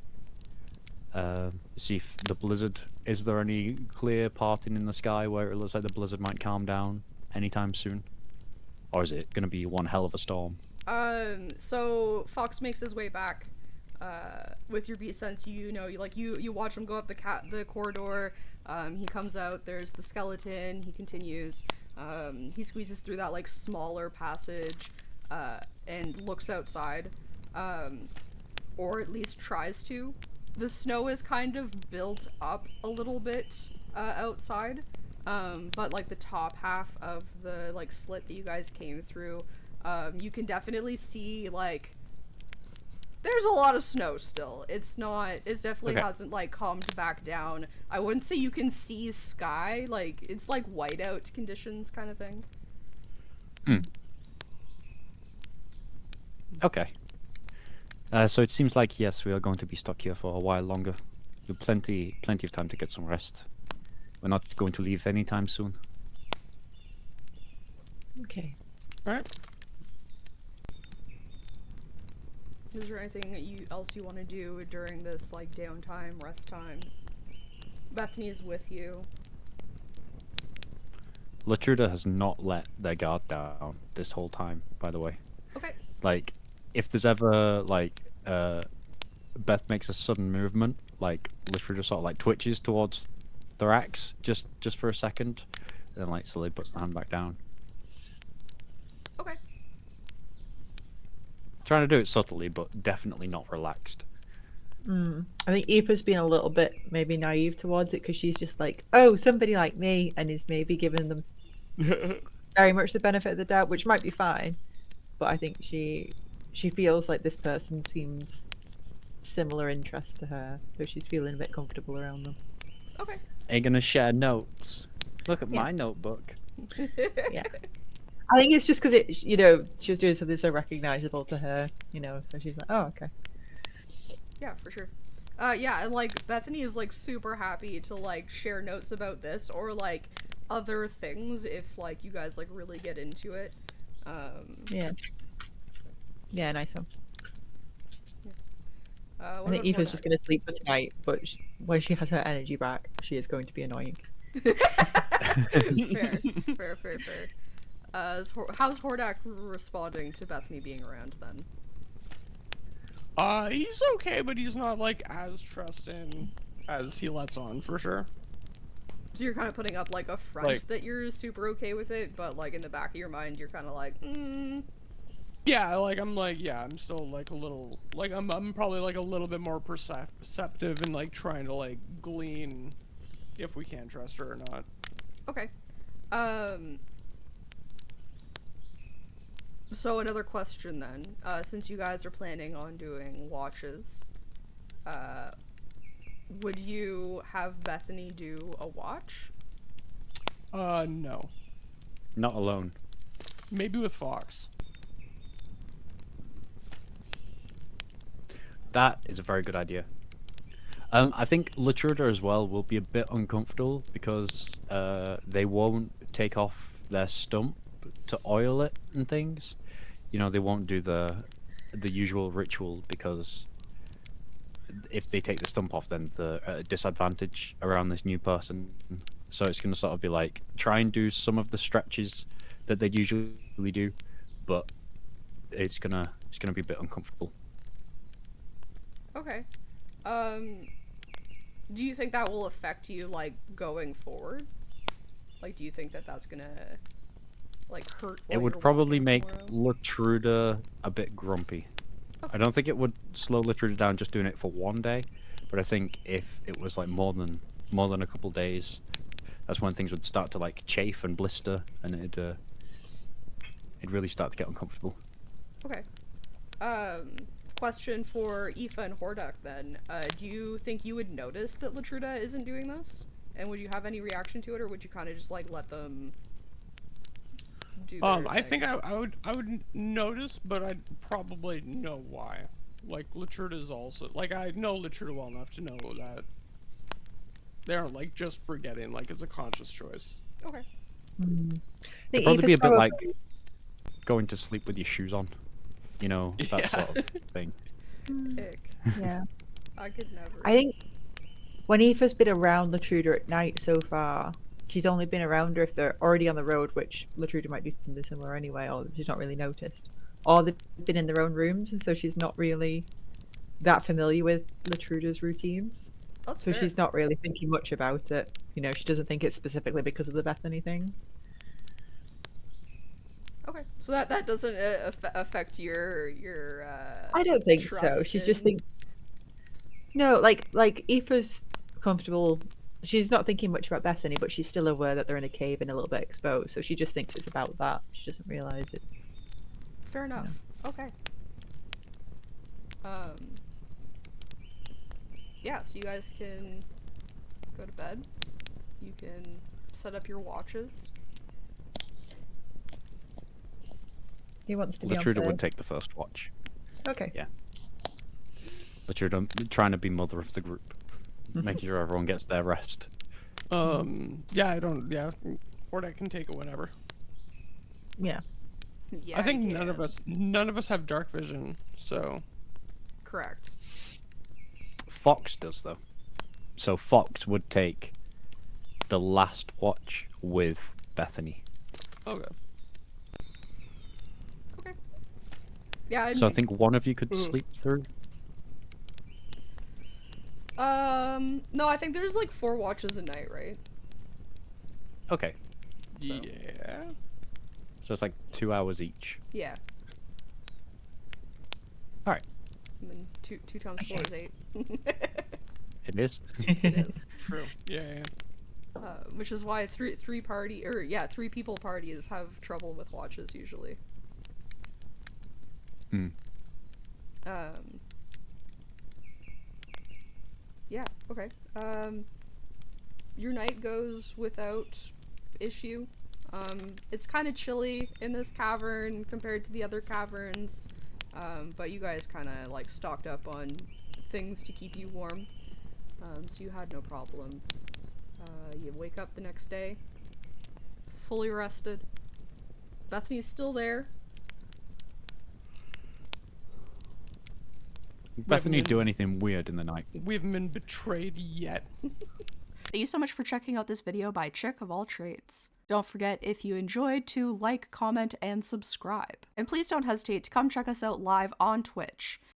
[SPEAKER 4] See if the blizzard, is there any clear parting in the sky where it looks like the blizzard might calm down anytime soon? Or is it going to be one hell of a storm?
[SPEAKER 3] So Fox makes his way back with your beat sense, you know, you watch him go up the corridor. He comes out. There's the skeleton. He continues. He squeezes through that like smaller passage, and looks outside, or at least tries to. The snow is kind of built up a little bit outside, but like the top half of the like slit that you guys came through, you can definitely see like there's a lot of snow still. It's definitely hasn't like calmed back down. I wouldn't say you can see sky, like it's like whiteout conditions kind of thing.
[SPEAKER 4] Okay. So it seems like, yes, we are going to be stuck here for a while longer. With plenty of time to get some rest. We're not going to leave anytime soon.
[SPEAKER 1] Okay.
[SPEAKER 2] Alright.
[SPEAKER 3] Is there anything else you want to do during this like downtime, rest time? Bethany is with you.
[SPEAKER 4] Latruda has not let their guard down this whole time, by the way.
[SPEAKER 3] Okay.
[SPEAKER 4] Like, if there's ever, like, Beth makes a sudden movement, like, Latruda sort of, like, twitches towards their axe, just for a second, then, like, slowly puts the hand back down.
[SPEAKER 3] Okay.
[SPEAKER 4] Trying to do it subtly, but definitely not relaxed.
[SPEAKER 1] I think Aoife's been a little bit maybe naive towards it because she's just like, oh, somebody like me, and is maybe giving them very much the benefit of the doubt, which might be fine. But I think she feels like this person seems similar interest to her, so she's feeling a bit comfortable around them.
[SPEAKER 3] Okay.
[SPEAKER 4] Are you gonna share notes? Look at my notebook.
[SPEAKER 1] Yeah. I think it's just because it, you know, she was doing something so recognizable to her, you know, so she's like, oh, okay.
[SPEAKER 3] Yeah, for sure. Yeah, and like Bethany is like super happy to like share notes about this or like other things if like you guys like really get into it.
[SPEAKER 1] Yeah. Yeah, nice one.
[SPEAKER 3] Yeah.
[SPEAKER 1] I think Aoife's just going to sleep for tonight, but when she has her energy back, she is going to be annoying.
[SPEAKER 3] Fair. How's Hordak responding to Bethany being around then?
[SPEAKER 2] He's okay, but he's not like as trusting as he lets on, for sure.
[SPEAKER 3] So you're kind of putting up like a front that you're super okay with it, but like in the back of your mind, you're kind of like,
[SPEAKER 2] Yeah, like I'm still like a little, like I'm probably like a little bit more perceptive and like trying to like glean if we can trust her or not.
[SPEAKER 3] Okay. So another question then, since you guys are planning on doing watches, would you have Bethany do a watch?
[SPEAKER 2] No.
[SPEAKER 4] Not alone.
[SPEAKER 2] Maybe with Fox.
[SPEAKER 4] That is a very good idea. I think Latruda as well will be a bit uncomfortable because they won't take off their stump to oil it and things. You know, they won't do the usual ritual because if they take the stump off, then they're at a disadvantage around this new person. So it's going to sort of be like, try and do some of the stretches that they'd usually do, but it's gonna be a bit uncomfortable.
[SPEAKER 3] Okay. Do you think that will affect you, like, going forward? Like, do you think that that's gonna, like, hurt while
[SPEAKER 4] It would
[SPEAKER 3] you're
[SPEAKER 4] probably
[SPEAKER 3] walking
[SPEAKER 4] make
[SPEAKER 3] tomorrow?
[SPEAKER 4] Latruda a bit grumpy. I don't think it would slow Latruda down just doing it for one day, but I think if it was like more than a couple days, that's when things would start to like chafe and blister, and it'd really start to get uncomfortable.
[SPEAKER 3] Okay. Question for Aoife and Hordak then. Do you think you would notice that Latruda isn't doing this? And would you have any reaction to it, or would you kind of just like let them do their
[SPEAKER 2] I
[SPEAKER 3] thing?
[SPEAKER 2] think I would notice, but I'd probably know why. Like Latruda's also like I know Latruda well enough to know that they aren't like just forgetting. Like it's a conscious choice.
[SPEAKER 3] Okay.
[SPEAKER 4] It'd probably be a bit like going to sleep with your shoes on, you know, that
[SPEAKER 2] Yeah.
[SPEAKER 4] sort of thing.
[SPEAKER 3] Ick.
[SPEAKER 1] Yeah.
[SPEAKER 3] I could never.
[SPEAKER 1] I think when Aoife's been around Latruda at night so far, she's only been around her if they're already on the road, which Latruda might do something similar anyway, or she's not really noticed. Or they've been in their own rooms, and so she's not really that familiar with Latruda's routines.
[SPEAKER 3] That's
[SPEAKER 1] So
[SPEAKER 3] fair.
[SPEAKER 1] she's not really thinking much about it. You know, she doesn't think it's specifically because of the Bethany thing.
[SPEAKER 3] Okay, so that doesn't affect your
[SPEAKER 1] I don't think so.
[SPEAKER 3] trust
[SPEAKER 1] She's just
[SPEAKER 3] in-
[SPEAKER 1] think no, like Aoife's comfortable. She's not thinking much about Bethany, but she's still aware that they're in a cave and a little bit exposed. So she just thinks it's about that. She doesn't realize it's.
[SPEAKER 3] Fair enough. Okay. Yeah, so you guys can go to bed. You can set up your watches.
[SPEAKER 1] He wants to be on
[SPEAKER 4] Latruda
[SPEAKER 1] the.
[SPEAKER 4] would take the first watch.
[SPEAKER 1] Okay.
[SPEAKER 4] Yeah. Latruda trying to be mother of the group, making sure everyone gets their rest.
[SPEAKER 2] Yeah, I don't. Yeah, Hordak can take it whenever.
[SPEAKER 1] Yeah.
[SPEAKER 3] Yeah,
[SPEAKER 2] I think
[SPEAKER 3] you
[SPEAKER 2] none of us have dark vision, so.
[SPEAKER 3] Correct.
[SPEAKER 4] Fox does though, so Fox would take the last watch with Bethany.
[SPEAKER 2] Okay.
[SPEAKER 3] Okay. Yeah.
[SPEAKER 4] So I think one of you could sleep through.
[SPEAKER 3] No, I think there's like 4 watches a night, right?
[SPEAKER 4] Okay,
[SPEAKER 2] Yeah.
[SPEAKER 4] so it's like 2 hours each.
[SPEAKER 3] Yeah.
[SPEAKER 4] All right,
[SPEAKER 3] I mean, two times 4 is 8.
[SPEAKER 4] it is.
[SPEAKER 3] It is.
[SPEAKER 2] True. Yeah.
[SPEAKER 3] Which is why three people parties have trouble with watches usually.
[SPEAKER 4] Hmm.
[SPEAKER 3] Yeah, okay. Your night goes without issue. It's kind of chilly in this cavern compared to the other caverns, but you guys kind of like stocked up on things to keep you warm, so you had no problem. You wake up the next day, fully rested. Bethany's still there.
[SPEAKER 4] Bethany do anything weird in the night?
[SPEAKER 2] We haven't been betrayed yet.
[SPEAKER 3] Thank you so much for checking out this video by Chick of All Trades. Don't forget, if you enjoyed, to like, comment, and subscribe. And please don't hesitate to come check us out live on Twitch.